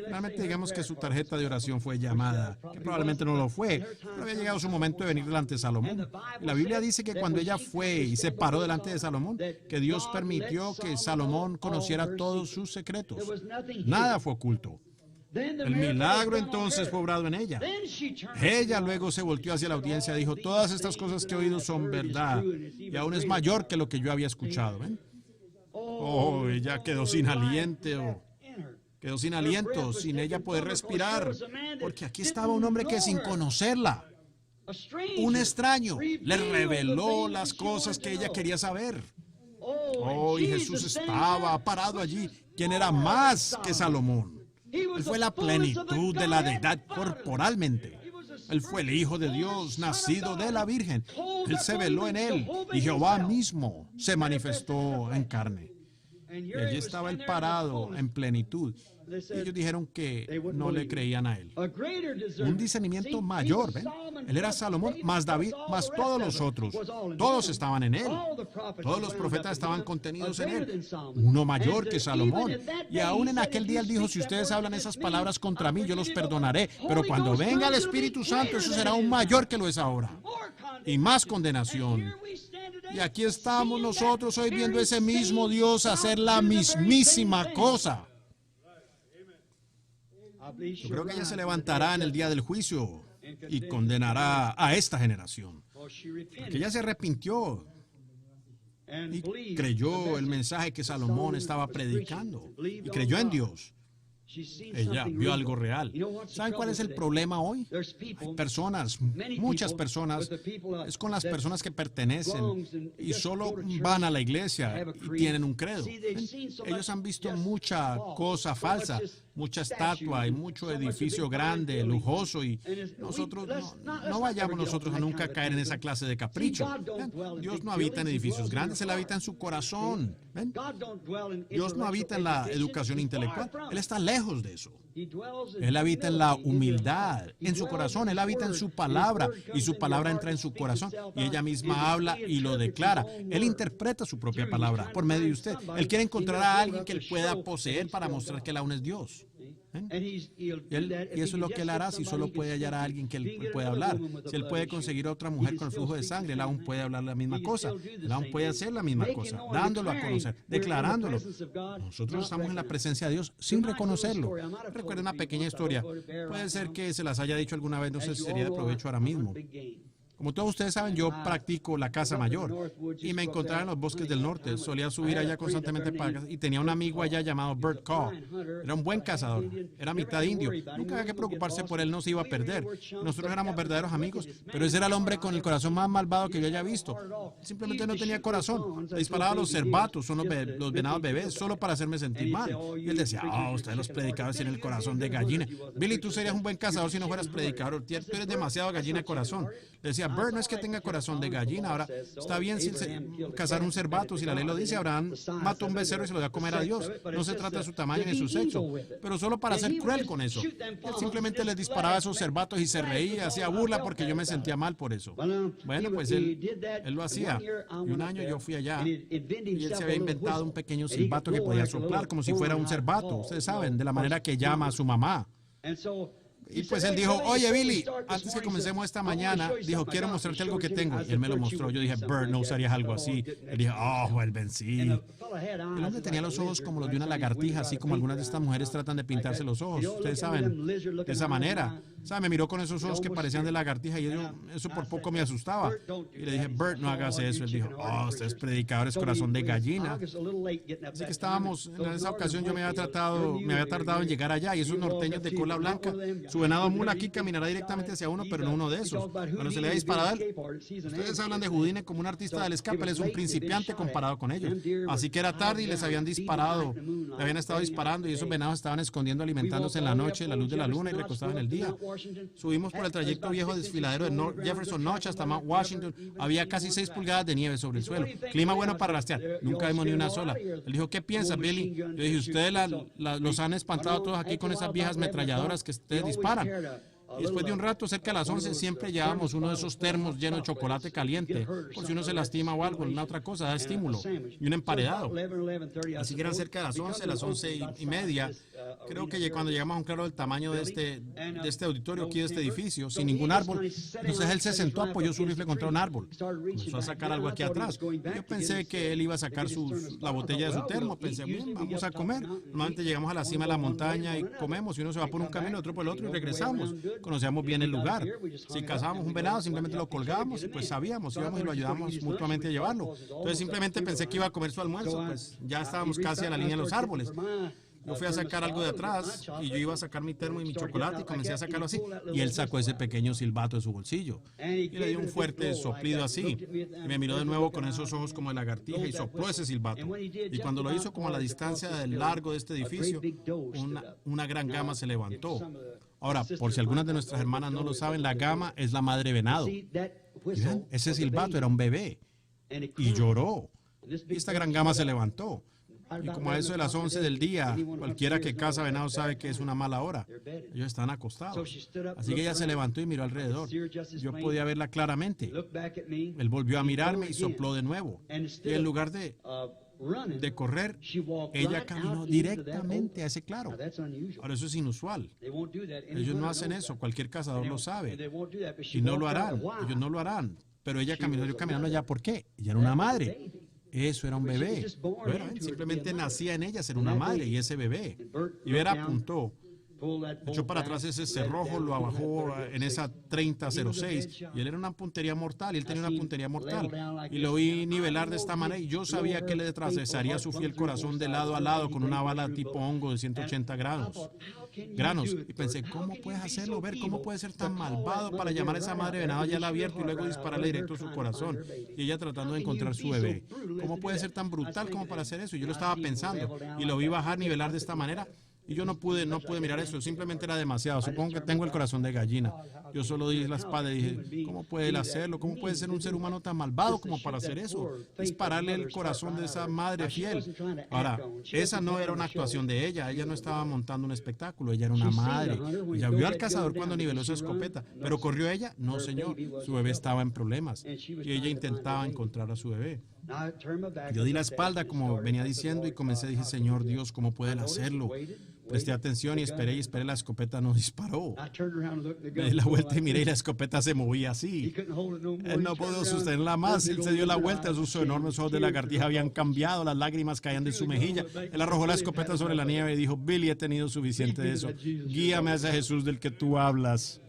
Realmente digamos que su tarjeta de oración fue llamada, que probablemente no lo fue, pero había llegado su momento de venir delante de Salomón. La Biblia dice que cuando ella fue y se paró delante de Salomón, que Dios permitió que Salomón conociera todos sus secretos. Nada fue oculto. El milagro entonces fue obrado en ella. Ella luego se volteó hacia la audiencia y dijo, todas estas cosas que he oído son verdad, y aún es mayor que lo que yo había escuchado. ¿Ven? Oh, ella quedó sin aliento. Quedó sin aliento, sin ella poder respirar, porque aquí estaba un hombre que sin conocerla, un extraño, le reveló las cosas que ella quería saber. Oh, y Jesús estaba parado allí, quien era más que Salomón. Él fue la plenitud de la deidad corporalmente. Él fue el Hijo de Dios, nacido de la Virgen. Él se veló en él, y Jehová mismo se manifestó en carne. Y allí estaba él parado en plenitud. Ellos dijeron que no le creían a él. Un discernimiento mayor, ¿ven? Él era Salomón, más David, más todos los otros. Todos estaban en él. Todos los profetas estaban contenidos en él. Uno mayor que Salomón. Y aún en aquel día él dijo, si ustedes hablan esas palabras contra mí, yo los perdonaré. Pero cuando venga el Espíritu Santo, eso será aún mayor que lo es ahora. Y más condenación. Y aquí estamos nosotros hoy viendo ese mismo Dios hacer la mismísima cosa. Yo creo que ella se levantará en el día del juicio y condenará a esta generación. Porque ella se arrepintió y creyó el mensaje que Salomón estaba predicando. Y creyó en Dios. Ella vio algo real. ¿Saben cuál es el problema hoy? Hay personas, muchas personas, es con las personas que pertenecen y solo van a la iglesia y tienen un credo. Ellos han visto mucha cosa falsa, mucha estatua y mucho edificio grande, lujoso, y nosotros no vayamos nosotros a nunca caer en esa clase de capricho. ¿Ven? Dios no habita en edificios grandes, Él habita en su corazón. ¿Ven? Dios no habita en la educación intelectual, Él está lejos de eso. Él habita en la humildad, en su corazón, Él habita en su palabra, y su palabra entra en su corazón, y ella misma habla y lo declara. Él interpreta su propia palabra por medio de usted. Él quiere encontrar a alguien que Él pueda poseer para mostrar que Él aún es Dios. Y eso es lo que Él hará si solo puede hallar a alguien que Él pueda hablar. Si Él puede conseguir a otra mujer con el flujo de sangre, Él aún puede hablar la misma cosa. Él aún puede hacer la misma cosa, dándolo a conocer, declarándolo. Nosotros estamos en la presencia de Dios sin reconocerlo. Recuerden una pequeña historia. Puede ser que se las haya dicho alguna vez, no sé si sería de provecho ahora mismo. Como todos ustedes saben, yo practico la caza mayor y me encontraba en los bosques del norte. Solía subir allá constantemente y tenía un amigo allá llamado Bert Caw. Era un buen cazador, era mitad indio. Nunca había que preocuparse por él, no se iba a perder. Nosotros éramos verdaderos amigos, pero ese era el hombre con el corazón más malvado que yo haya visto. Simplemente no tenía corazón. Le disparaba a los cervatos, son los venados bebés, solo para hacerme sentir mal. Y él decía, ustedes los predicadores tienen el corazón de gallina. Billy, tú serías un buen cazador si no fueras predicador. Tú eres demasiado gallina de corazón. Le decía, Bert no es que tenga corazón de gallina. Ahora, está bien cazar un cervato, si la ley lo dice. Abraham mató un becerro y se lo dio a comer a Dios. No se trata de su tamaño ni de su sexo, pero solo para ser cruel con eso. Él simplemente les disparaba a esos cervatos y se reía, hacía burla porque yo me sentía mal por eso. Bueno, pues él lo hacía. Y un año yo fui allá y él se había inventado un pequeño silbato que podía soplar como si fuera un cervato. Ustedes saben, de la manera que llama a su mamá. Y pues él dijo, oye Billy, antes que comencemos esta mañana, dijo, quiero mostrarte algo que tengo. Y él me lo mostró. Yo dije, Bert, no usarías algo así. Él dijo, oh, el Ben sí. El hombre tenía los ojos como los de una lagartija, así como algunas de estas mujeres tratan de pintarse los ojos. Ustedes saben, de esa manera. O sea, me miró con esos ojos que parecían de lagartija y eso por poco me asustaba. Y le dije, Bert, no hagas eso. Él dijo, oh, usted es predicador, es corazón de gallina. Así que estábamos, en esa ocasión yo me había tardado en llegar allá y esos norteños de cola blanca, su venado mula aquí caminará directamente hacia uno, pero no uno de esos. Cuando se le ha disparado a él, ustedes hablan de Houdini como un artista del escape, él es un principiante comparado con ellos. Así que era tarde y les habían disparado, le habían estado disparando y esos venados estaban escondiendo, alimentándose en la noche, la luz de la luna y recostados en el día. Subimos por el trayecto viejo desfiladero de Jefferson Notch hasta Mount Washington. Había casi 6 pulgadas de nieve sobre el suelo. Clima bueno para rastrear. Nunca vimos ni una sola. Él dijo, ¿qué piensas, Billy? Yo dije, ustedes los han espantado todos aquí con esas viejas ametralladoras que ustedes disparan. Y después de un rato, cerca de las 11, siempre llevábamos uno de esos termos llenos de chocolate caliente, por si uno se lastima o algo, una otra cosa, da estímulo, y un emparedado. Así que eran cerca de las 11:30. Creo que cuando llegamos a un claro del tamaño de este auditorio, aquí de este edificio, sin ningún árbol, entonces él se sentó, apoyó su rifle contra un árbol, comenzó a sacar algo aquí atrás. Yo pensé que él iba a sacar la botella de su termo, pensé, bien, vamos a comer. Normalmente llegamos a la cima de la montaña y comemos, y uno se va por un camino, otro por el otro y regresamos. Conocíamos bien el lugar. Si cazábamos un venado, simplemente lo colgábamos y pues sabíamos, íbamos y lo ayudábamos mutuamente a llevarlo. Entonces simplemente pensé que iba a comer su almuerzo, pues ya estábamos casi a la línea de los árboles. Yo fui a sacar algo de atrás y yo iba a sacar mi termo y mi chocolate y comencé a sacarlo así. Y él sacó ese pequeño silbato de su bolsillo y le dio un fuerte soplido así. Y me miró de nuevo con esos ojos como de lagartija y sopló ese silbato. Y cuando lo hizo como a la distancia del largo de este edificio, una gran gama se levantó. Ahora, por si algunas de nuestras hermanas no lo saben, la gama es la madre venado. ¿Y ven? Ese silbato era un bebé y lloró. Y esta gran gama se levantó. Y como a eso de las 11 del día, cualquiera que caza venado sabe que es una mala hora. Ellos están acostados. Así que ella se levantó y miró alrededor. Yo podía verla claramente. Él volvió a mirarme y sopló de nuevo. Y en lugar de correr, ella caminó directamente a ese claro. Ahora eso es inusual. Ellos no hacen eso, cualquier cazador lo sabe. Y no lo harán, ellos no lo harán. Pero ella caminó, yo caminando allá, ¿por qué? Ella era una madre. Eso era un bebé. Bueno, simplemente nacía en ella ser una madre y ese bebé. Y Vera apuntó, echó para atrás ese cerrojo, lo bajó en esa 3006 y él era una puntería mortal, y él tenía una puntería mortal y lo vi nivelar de esta manera y yo sabía que le atravesaría su fiel corazón de lado a lado con una bala tipo hongo de 180 granos. Y pensé, ¿cómo puedes hacerlo? Ver cómo puede ser tan malvado para llamar a esa madre venado allá al abierto y luego dispararle directo a su corazón y ella tratando de encontrar su bebé? ¿Cómo puede ser tan brutal como para hacer eso? Y yo lo estaba pensando y lo vi bajar, nivelar de esta manera. Y yo no pude mirar eso, simplemente era demasiado. Supongo que tengo el corazón de gallina. Yo solo di la espada y dije, ¿cómo puede él hacerlo? ¿Cómo puede ser un ser humano tan malvado como para hacer eso? Dispararle el corazón de esa madre fiel. Ahora, esa no era una actuación de ella no estaba montando un espectáculo, ella era una madre. Ella vio al cazador cuando niveló su escopeta, pero ¿corrió ella? No, señor, su bebé estaba en problemas y ella intentaba encontrar a su bebé. Yo di la espalda, como venía diciendo, y dije, Señor Dios, ¿cómo puede él hacerlo? Presté atención y esperé, la escopeta no disparó. Me di la vuelta y miré y la escopeta se movía así. Él no pudo sostenerla más, él se dio la vuelta, sus enormes ojos de lagartija habían cambiado, las lágrimas caían de su mejilla. Él arrojó la escopeta sobre la nieve y dijo, Billy, he tenido suficiente de eso. Guíame hacia Jesús del que tú hablas.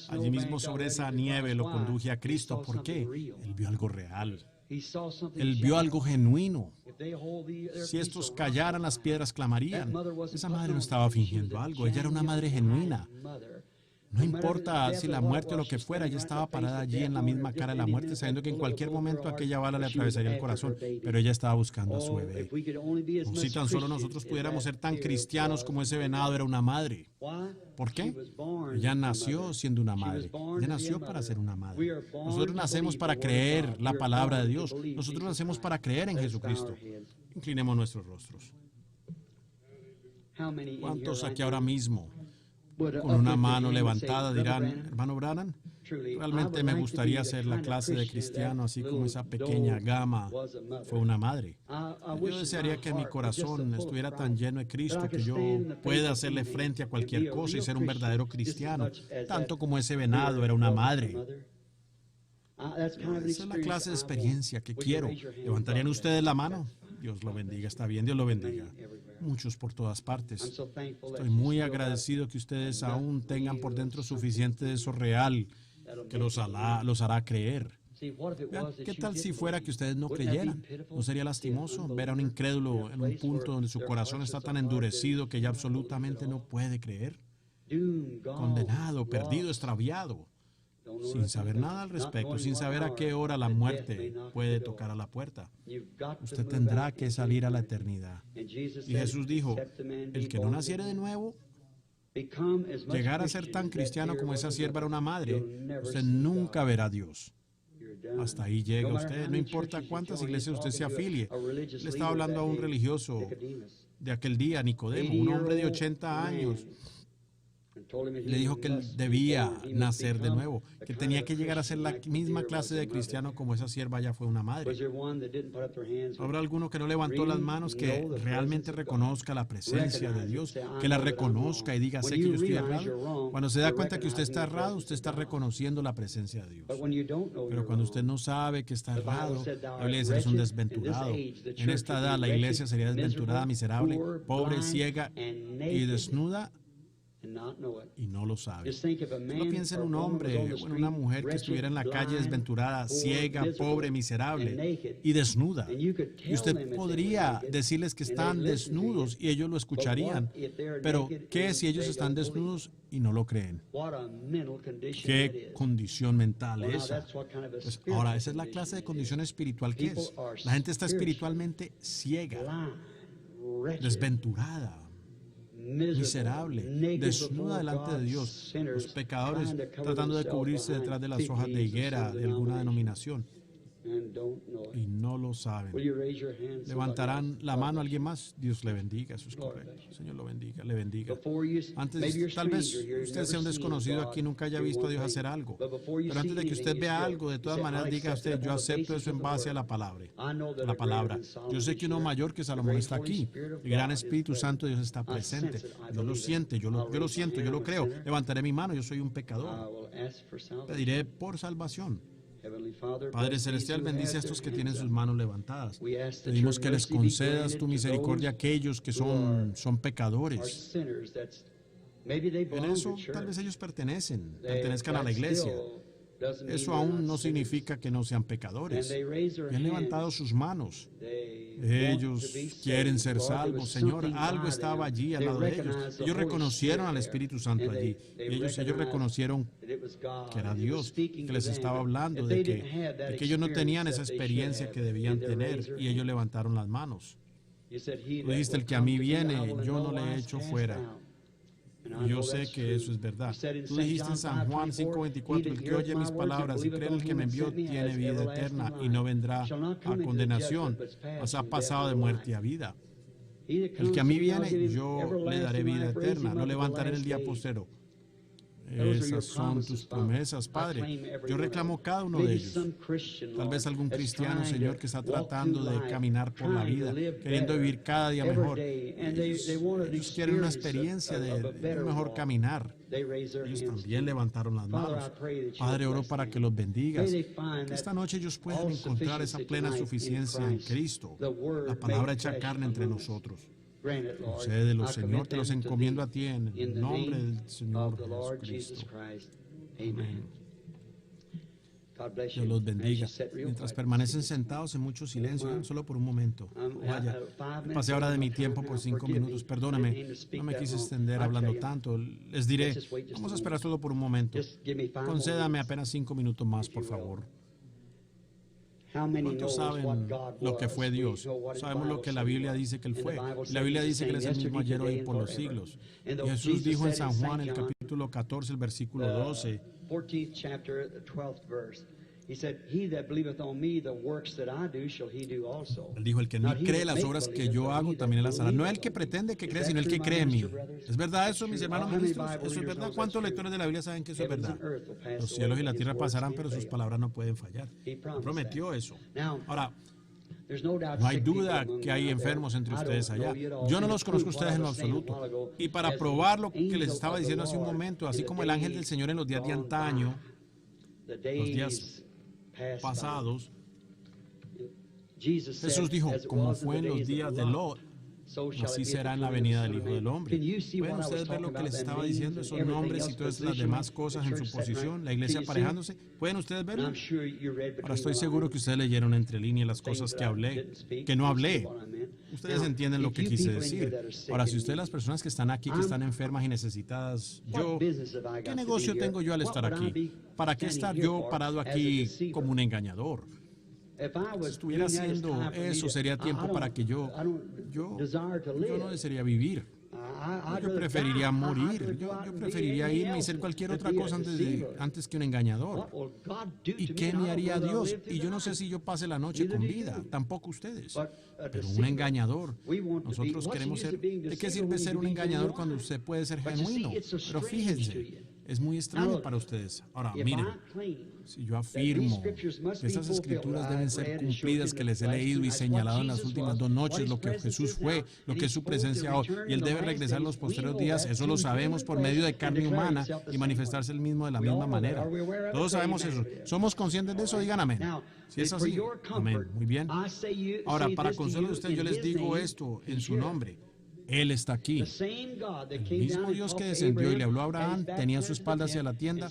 Allí mismo sobre esa nieve lo conduje a Cristo. ¿Por qué? Él vio algo real. Él vio algo genuino. Si estos callaran, las piedras clamarían. Esa madre no estaba fingiendo algo, ella era una madre genuina. No importa si la muerte o lo que fuera, ella estaba parada allí en la misma cara de la muerte, sabiendo que en cualquier momento aquella bala le atravesaría el corazón, pero ella estaba buscando a su bebé. O si tan solo nosotros pudiéramos ser tan cristianos como ese venado era una madre. ¿Por qué? Ella nació siendo una madre. Ella nació para ser una madre. Nosotros nacemos para creer la palabra de Dios. Nosotros nacemos para creer en Jesucristo. Inclinemos nuestros rostros. ¿Cuántos aquí ahora mismo con una mano levantada dirán, hermano Branham, realmente me gustaría ser la clase de cristiano así como esa pequeña Gama fue una madre. Yo desearía que mi corazón estuviera tan lleno de Cristo que yo pueda hacerle frente a cualquier cosa y ser un verdadero cristiano, tanto como ese venado era una madre. Esa es la clase de experiencia que quiero. ¿Levantarían ustedes la mano? Dios lo bendiga, está bien, Dios lo bendiga. Muchos por todas partes. Estoy muy agradecido que ustedes aún tengan por dentro suficiente de eso real que los hará creer. Vean, ¿qué tal si fuera que ustedes no creyeran? ¿No sería lastimoso ver a un incrédulo en un punto donde su corazón está tan endurecido que ya absolutamente no puede creer? Condenado, perdido, extraviado, sin saber nada al respecto, sin saber a qué hora la muerte puede tocar a la puerta. Usted tendrá que salir a la eternidad. Y Jesús dijo, el que no naciere de nuevo, llegar a ser tan cristiano como esa sierva era una madre, usted nunca verá a Dios. Hasta ahí llega usted, no importa cuántas iglesias usted se afilie. Le estaba hablando a un religioso de aquel día, Nicodemo, un hombre de 80 años. Le dijo que él debía nacer de nuevo, que tenía que llegar a ser la misma clase de cristiano como esa sierva ya fue una madre. ¿Habrá alguno que no levantó las manos, que realmente reconozca la presencia de Dios, que la reconozca y diga, sé que yo estoy errado? Cuando se da cuenta que usted está errado, usted está reconociendo la presencia de Dios. Pero cuando usted no sabe que está errado, la Biblia dice que es un desventurado. En esta edad la iglesia sería desventurada, miserable, pobre, ciega y desnuda, y no lo sabe. No piense en un hombre o en una mujer que estuviera en la calle desventurada, ciega, pobre, miserable y desnuda. Y usted podría decirles que están desnudos y ellos lo escucharían. Pero, ¿qué si ellos están desnudos y no lo creen? ¿Qué condición mental es esa? Pues ahora, esa es la clase de condición espiritual que es. La gente está espiritualmente ciega, desventurada, miserable, desnuda delante de Dios, los pecadores tratando de cubrirse detrás de las hojas de higuera de alguna denominación y no lo saben. ¿Levantarán la mano a alguien más? Dios le bendiga, eso es correcto. Señor lo bendiga, le bendiga. Antes, tal vez usted sea un desconocido aquí, nunca haya visto a Dios hacer algo, pero antes de que usted vea algo, de todas maneras diga usted, yo acepto eso en base a la palabra. Yo sé que uno mayor que Salomón está aquí, el gran Espíritu Santo de Dios está presente. Yo lo siento, yo lo siento, yo lo creo. Levantaré mi mano, yo soy un pecador. Pediré por salvación. Padre Celestial, bendice a estos que tienen sus manos levantadas. Pedimos que les concedas tu misericordia a aquellos que son pecadores. En eso tal vez ellos pertenezcan a la iglesia. Eso aún no significa que no sean pecadores. Y han levantado sus manos. Ellos quieren ser salvos, Señor. Algo estaba allí al lado de ellos. Ellos reconocieron al Espíritu Santo allí. Ellos reconocieron que era Dios, que les estaba hablando, de que ellos no tenían esa experiencia que debían tener. Y ellos levantaron las manos. Tú dijiste, el que a mí viene, yo no le echo fuera. Yo sé que eso es verdad. Tú dijiste en San Juan 5:24, el que oye mis palabras y cree en el que me envió tiene vida eterna y no vendrá a condenación, mas ha pasado de muerte a vida. El que a mí viene, yo le daré vida eterna, lo levantaré en el día postrero. Esas son tus promesas, Padre. Yo reclamo cada uno de ellos. Tal vez algún cristiano, Señor, que está tratando de caminar por la vida, queriendo vivir cada día mejor. Ellos quieren una experiencia de un mejor caminar. Ellos también levantaron las manos. Padre, oro para que los bendigas. Que esta noche ellos puedan encontrar esa plena suficiencia en Cristo, la palabra hecha carne entre nosotros. Concédelo, Señor, te los encomiendo a ti en el nombre del Señor Jesucristo. Amén. Dios los bendiga. Mientras permanecen sentados en mucho silencio, solo por un momento. Vaya, pasé ahora de mi tiempo por 5 minutos. Perdóname, no me quise extender hablando tanto. Les diré, vamos a esperar solo por un momento. Concédame apenas 5 minutos más, por favor. ¿Cuántos saben lo que fue Dios? Sabemos lo que la Biblia dice que Él fue. La Biblia dice que Él es el mismo ayer, hoy y por los siglos. Y Jesús dijo en San Juan, el capítulo 14, el versículo 12, Él dijo, el que no cree las obras que yo hago, también él las hará. No el que pretende que cree, sino el que cree en mí. ¿Es verdad eso, mis hermanos ministros? ¿Eso es verdad? ¿Cuántos lectores de la Biblia saben que eso es verdad? Los cielos y la tierra pasarán, pero sus palabras no pueden fallar. Él prometió eso. Ahora, no hay duda que hay enfermos entre ustedes allá. Yo no los conozco a ustedes en lo absoluto. Y para probar lo que les estaba diciendo hace un momento, así como el ángel del Señor en los días de antaño, los días pasados, Jesús dijo, como fue en los días de Lot, así será en la venida del Hijo del Hombre. ¿Pueden ustedes ver lo que les estaba diciendo? Esos nombres y todas las demás cosas en su posición, la iglesia aparejándose. ¿Pueden ustedes verlo? Ahora estoy seguro que ustedes leyeron entre líneas las cosas que hablé, que no hablé. Ustedes entienden lo que quise decir. Ahora, si ustedes, las personas que están aquí, que están enfermas y necesitadas, ¿qué negocio tengo yo al estar aquí? ¿Para qué estar yo parado aquí como un engañador? Si estuviera haciendo eso, sería tiempo para que yo no desearía vivir. Yo preferiría morir. Yo preferiría irme y ser cualquier otra cosa antes que un engañador. ¿Y qué me haría Dios? Y yo no sé si yo pase la noche con vida, tampoco ustedes. Pero un engañador, nosotros queremos ser. ¿De qué sirve ser un engañador cuando usted puede ser genuino? Pero fíjense, es muy extraño para ustedes. Ahora, miren, si yo afirmo que estas escrituras deben ser cumplidas, que les he leído y señalado en las últimas 2 noches, lo que Jesús fue, lo que es su presencia hoy, y Él debe regresar en los posteriores días, eso lo sabemos por medio de carne humana y manifestarse Él mismo de la misma manera. Todos sabemos eso. ¿Somos conscientes de eso? Digan amén. Si es así, amén. Muy bien. Ahora, para consuelo de ustedes, yo les digo esto en su nombre. Él está aquí. El mismo Dios que descendió y le habló a Abraham tenía su espalda hacia la tienda,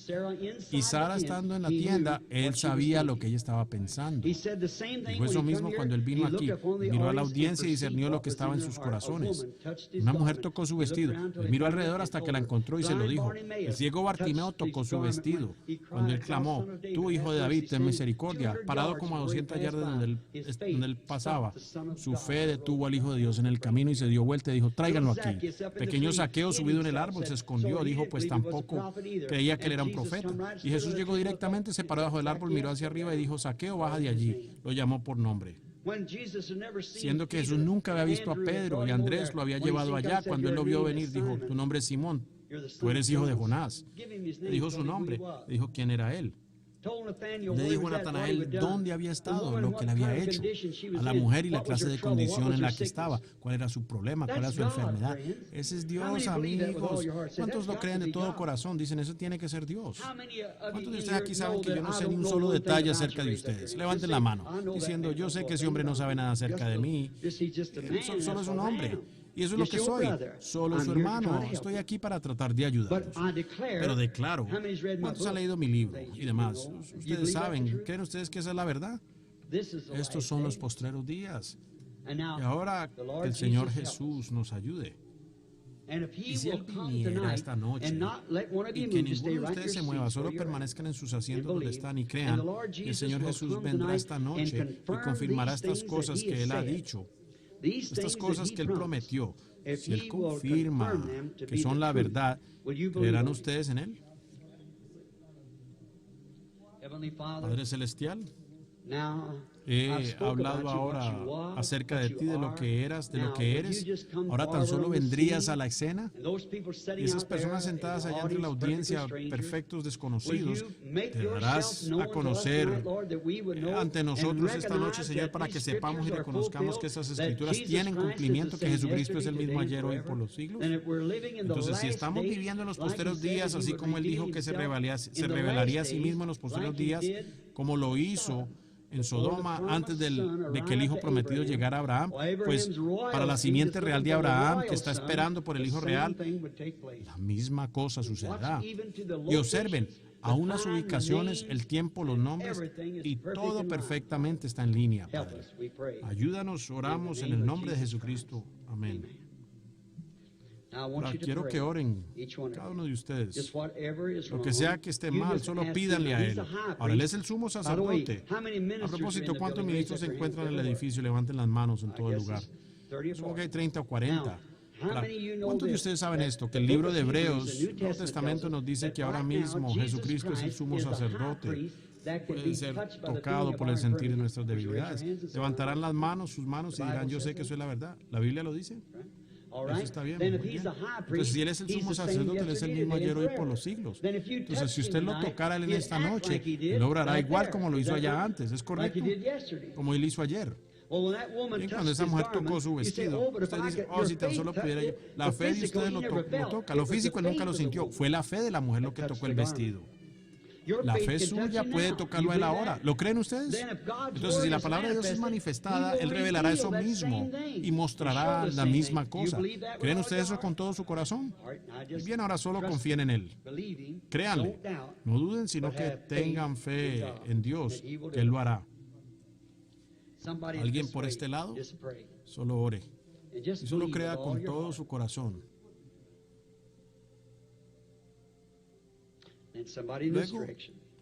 y Sara, estando en la tienda, él sabía lo que ella estaba pensando. Dijo eso mismo cuando él vino aquí. Miró a la audiencia y discernió lo que estaba en sus corazones. Una mujer tocó su vestido. Él miró alrededor hasta que la encontró y se lo dijo. El ciego Bartimeo tocó su vestido. Cuando él clamó, tú, hijo de David, ten misericordia, parado como a 200 yardas donde él pasaba, su fe detuvo al Hijo de Dios en el camino y se dio vuelta y dijo, tráiganlo aquí. Pequeño Zaqueo, subido en el árbol, se escondió. Dijo, pues tampoco creía que él era un profeta. Y Jesús llegó directamente, se paró debajo del árbol, miró hacia arriba y dijo, Zaqueo, baja de allí. Lo llamó por nombre. Siendo que Jesús nunca había visto a Pedro y Andrés lo había llevado allá, cuando él lo vio venir, dijo, tu nombre es Simón, tú eres hijo de Jonás. Le dijo su nombre, le dijo quién era él. Le dijo a Natanael dónde había estado, lo que le había hecho, a la mujer y la clase de condición en la que estaba, cuál era su problema, cuál era su enfermedad. Ese es Dios, amigos. ¿Cuántos lo creen de todo corazón? Dicen, eso tiene que ser Dios. ¿Cuántos de ustedes aquí saben que yo no sé ni un solo detalle acerca de ustedes? Levanten la mano, diciendo, yo sé que ese hombre no sabe nada acerca de mí. Solo es un hombre. Y eso es lo que soy, solo su hermano. Estoy aquí para tratar de ayudarlos. Pero declaro, ¿cuántos han leído mi libro y demás? Ustedes saben, ¿creen ustedes que esa es la verdad? Estos son los postreros días. Y ahora que el Señor Jesús nos ayude. Y si Él viniera esta noche y que ninguno de ustedes se mueva, solo permanezcan en sus asientos donde están y crean que el Señor Jesús vendrá esta noche y confirmará estas cosas que Él ha dicho. Estas cosas que Él prometió, si Él confirma que son la verdad, ¿creerán ustedes en Él? Padre Celestial, he hablado ahora acerca de ti, de lo que eras, de lo que eres. Ahora tan solo vendrías a la escena y esas personas sentadas allá entre la audiencia, perfectos desconocidos, te darás a conocer ante nosotros esta noche, Señor, para que sepamos y reconozcamos que esas escrituras tienen cumplimiento, que Jesucristo es el mismo ayer, hoy y por los siglos. Entonces, si estamos viviendo en los posteriores días, así como Él dijo que se revelaría a sí mismo en los posteriores días, como lo hizo en Sodoma antes de que el hijo prometido llegara a Abraham, pues para la simiente real de Abraham que está esperando por el hijo real, la misma cosa sucederá. Y observen, aún las ubicaciones, el tiempo, los nombres y todo perfectamente está en línea, Padre. Ayúdanos, oramos en el nombre de Jesucristo. Amén. Ahora, quiero que oren cada uno de ustedes. Lo que sea que esté mal, solo pídanle a Él. Ahora, Él es el sumo sacerdote. A propósito, ¿cuántos ministros se encuentran en el edificio? Levanten las manos en todo el lugar. Supongo que hay 30 o 40. Ahora, ¿cuántos de ustedes saben esto? Que el libro de Hebreos, el Nuevo Testamento, nos dice que ahora mismo Jesucristo es el sumo sacerdote puede ser tocado por el sentir de nuestras debilidades. Levantarán las manos, sus manos, y dirán, yo sé que eso es la verdad. ¿La Biblia lo dice? Eso está bien, muy bien. Entonces, si Él es el sumo sacerdote, Él es el mismo ayer, hoy, por los siglos. Entonces, si usted lo tocara Él en esta noche, Él obrará igual como lo hizo allá antes. ¿Es correcto? Como Él hizo ayer. Y cuando esa mujer tocó su vestido, usted dice, oh, si tan solo pudiera yo. La fe de ustedes lo toca. Lo físico Él nunca lo sintió. Fue la fe de la mujer lo que tocó el vestido. La fe suya puede tocarlo a Él ahora. ¿Lo creen ustedes? Entonces, si la palabra de Dios es manifestada, Él revelará eso mismo y mostrará la misma cosa. ¿Creen ustedes eso con todo su corazón? Bien, ahora solo confíen en Él. Créanle. No duden, sino que tengan fe en Dios, que Él lo hará. ¿Alguien por este lado? Solo ore. Y solo crea con todo su corazón. Luego,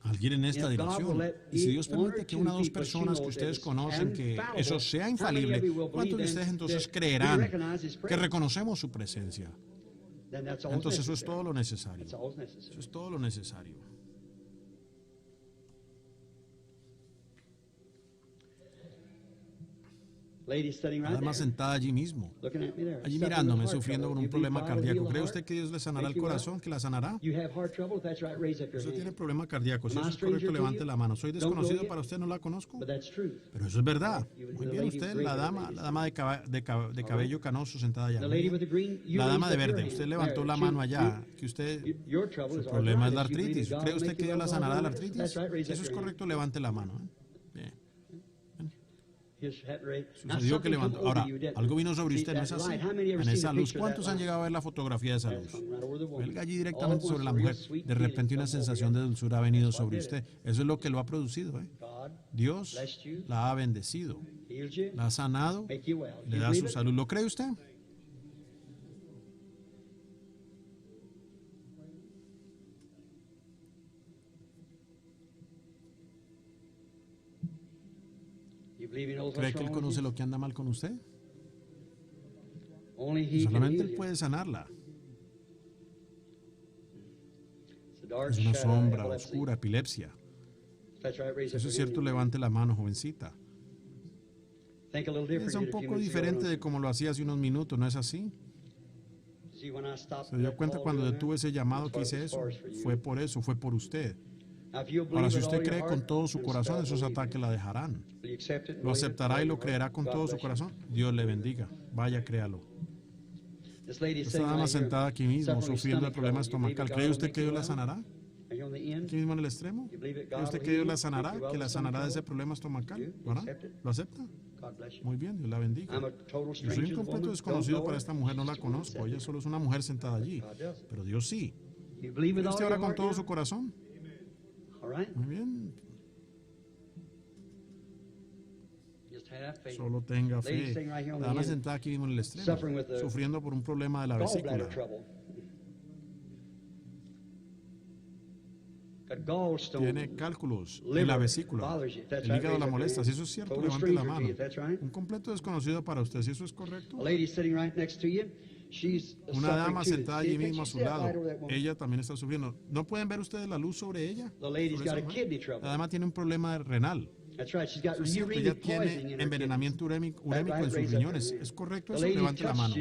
alguien en esta dirección. Y si Dios permite que una o dos personas que ustedes conocen que eso sea infalible, ¿cuántos de ustedes entonces creerán que reconocemos su presencia? Entonces eso es todo lo necesario. Eso es todo lo necesario. Nada más sentada allí mismo, allí mirándome, sufriendo con un problema cardíaco. ¿Cree usted que Dios le sanará el corazón, que la sanará? Usted tiene problema cardíaco. Si eso es correcto, levante la mano. Soy desconocido para usted, no la conozco. Pero eso es verdad. Muy bien, usted, la dama de cabello canoso sentada allá. La dama de verde, usted levantó la mano allá. Que usted, su problema es la artritis. ¿Cree usted que Dios la sanará de la artritis? Si eso es correcto, levante la mano. Bien. Sucedió que levantó. Ahora, algo vino sobre usted, ¿no es así? En esa luz. ¿Cuántos han llegado a ver la fotografía de esa luz? Cuelga allí directamente sobre la mujer. De repente una sensación de dulzura ha venido sobre usted. Eso es lo que lo ha producido. Dios la ha bendecido, la ha sanado, le da su salud. ¿Lo cree usted? ¿Cree que Él conoce lo que anda mal con usted? Solamente Él puede sanarla. Es una sombra oscura, epilepsia. Si eso es cierto, levante la mano, jovencita. Piensa un poco diferente de como lo hacía hace unos minutos, ¿no es así? ¿Se dio cuenta cuando detuve ese llamado que hice eso? Fue por eso, fue por usted. Ahora, si usted cree con todo su corazón, esos ataques la dejarán. ¿Lo aceptará y lo creerá con todo su corazón? Dios le bendiga. Vaya, créalo. Esta dama sentada aquí mismo, sufriendo el problema estomacal. ¿Cree usted que Dios la sanará? Aquí mismo en el extremo. ¿Cree usted que Dios la sanará? ¿Que la sanará de ese problema estomacal? ¿Lo acepta? Muy bien, Dios la bendiga. Yo soy un completo desconocido para esta mujer, no la conozco. Ella solo es una mujer sentada allí. Pero Dios sí. ¿Cree usted ahora con todo su corazón? Muy bien. Solo tenga fe. La dama sentada aquí mismo en el extremo, sufriendo por un problema de la vesícula. Tiene cálculos en la vesícula. El hígado la molesta. Si eso es cierto, levante la mano. Un completo desconocido para usted. Si eso es correcto. Una dama sentada allí mismo a su lado. Ella también está sufriendo. ¿No pueden ver ustedes la luz sobre ella? La dama tiene un problema renal. Es cierto, ella tiene envenenamiento urémico en sus riñones. ¿Es correcto eso? Levante la mano.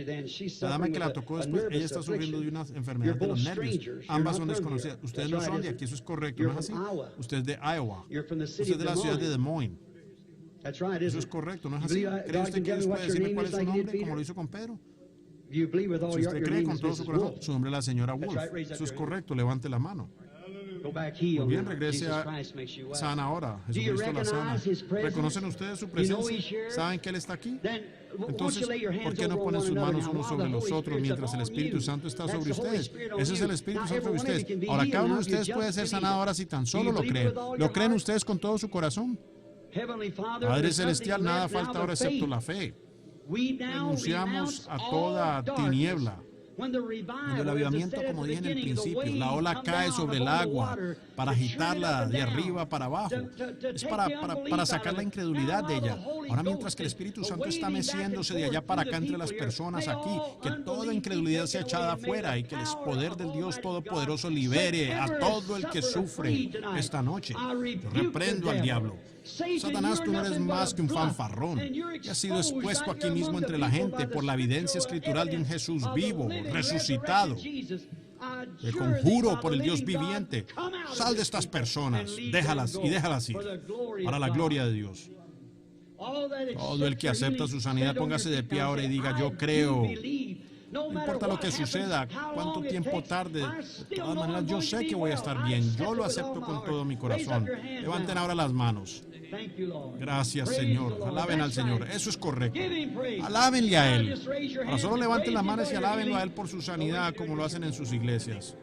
La dama que la tocó después, ella está sufriendo de una enfermedad de los nervios. Ambas son desconocidas. Ustedes no son de aquí, eso es correcto, ¿no es así? Usted es de Iowa. Usted es de la ciudad de Des Moines. Eso es correcto, ¿no es así? ¿Cree usted que Dios puede decirme cuál es su nombre, como lo hizo con Pedro? Si usted cree con todo su corazón, su nombre es la señora Wolf. Eso es correcto, levante la mano. Muy bien, regrese a sana ahora. Jesucristo la sana. ¿Reconocen ustedes su presencia? ¿Saben que Él está aquí? Entonces, ¿por qué no ponen sus manos unos sobre los otros mientras el Espíritu Santo está sobre ustedes? Ese es el Espíritu Santo sobre ustedes. Ahora, cada uno de ustedes puede ser sanado ahora si tan solo lo creen. ¿Lo creen ustedes con todo su corazón? Padre Celestial, nada falta ahora excepto la fe. Renunciamos a toda tiniebla Cuando el avivamiento, como dije en el principio, la ola cae sobre el agua para agitarla de arriba para abajo. Es para sacar la incredulidad de ella. Ahora, mientras que el Espíritu Santo está meciéndose de allá para acá entre las personas aquí, que toda incredulidad sea echada afuera y que el poder del Dios Todopoderoso libere a todo el que sufre esta noche. Yo reprendo al diablo. Satanás, tú no eres más que un fanfarrón y has sido expuesto aquí mismo entre la gente por la evidencia escritural de un Jesús vivo, resucitado. Te conjuro por el Dios viviente, sal de estas personas, déjalas ir, para la gloria de Dios. Todo el que acepta su sanidad, póngase de pie ahora y diga, yo creo. No importa lo que suceda, cuánto tiempo tarde, de todas maneras yo sé que voy a estar bien. Yo lo acepto con todo mi corazón. Levanten ahora las manos. Gracias, Señor. Alaben al Señor. Eso es correcto. Alábenle a Él. Ahora solo levanten las manos y alábenlo a Él por su sanidad, como lo hacen en sus iglesias.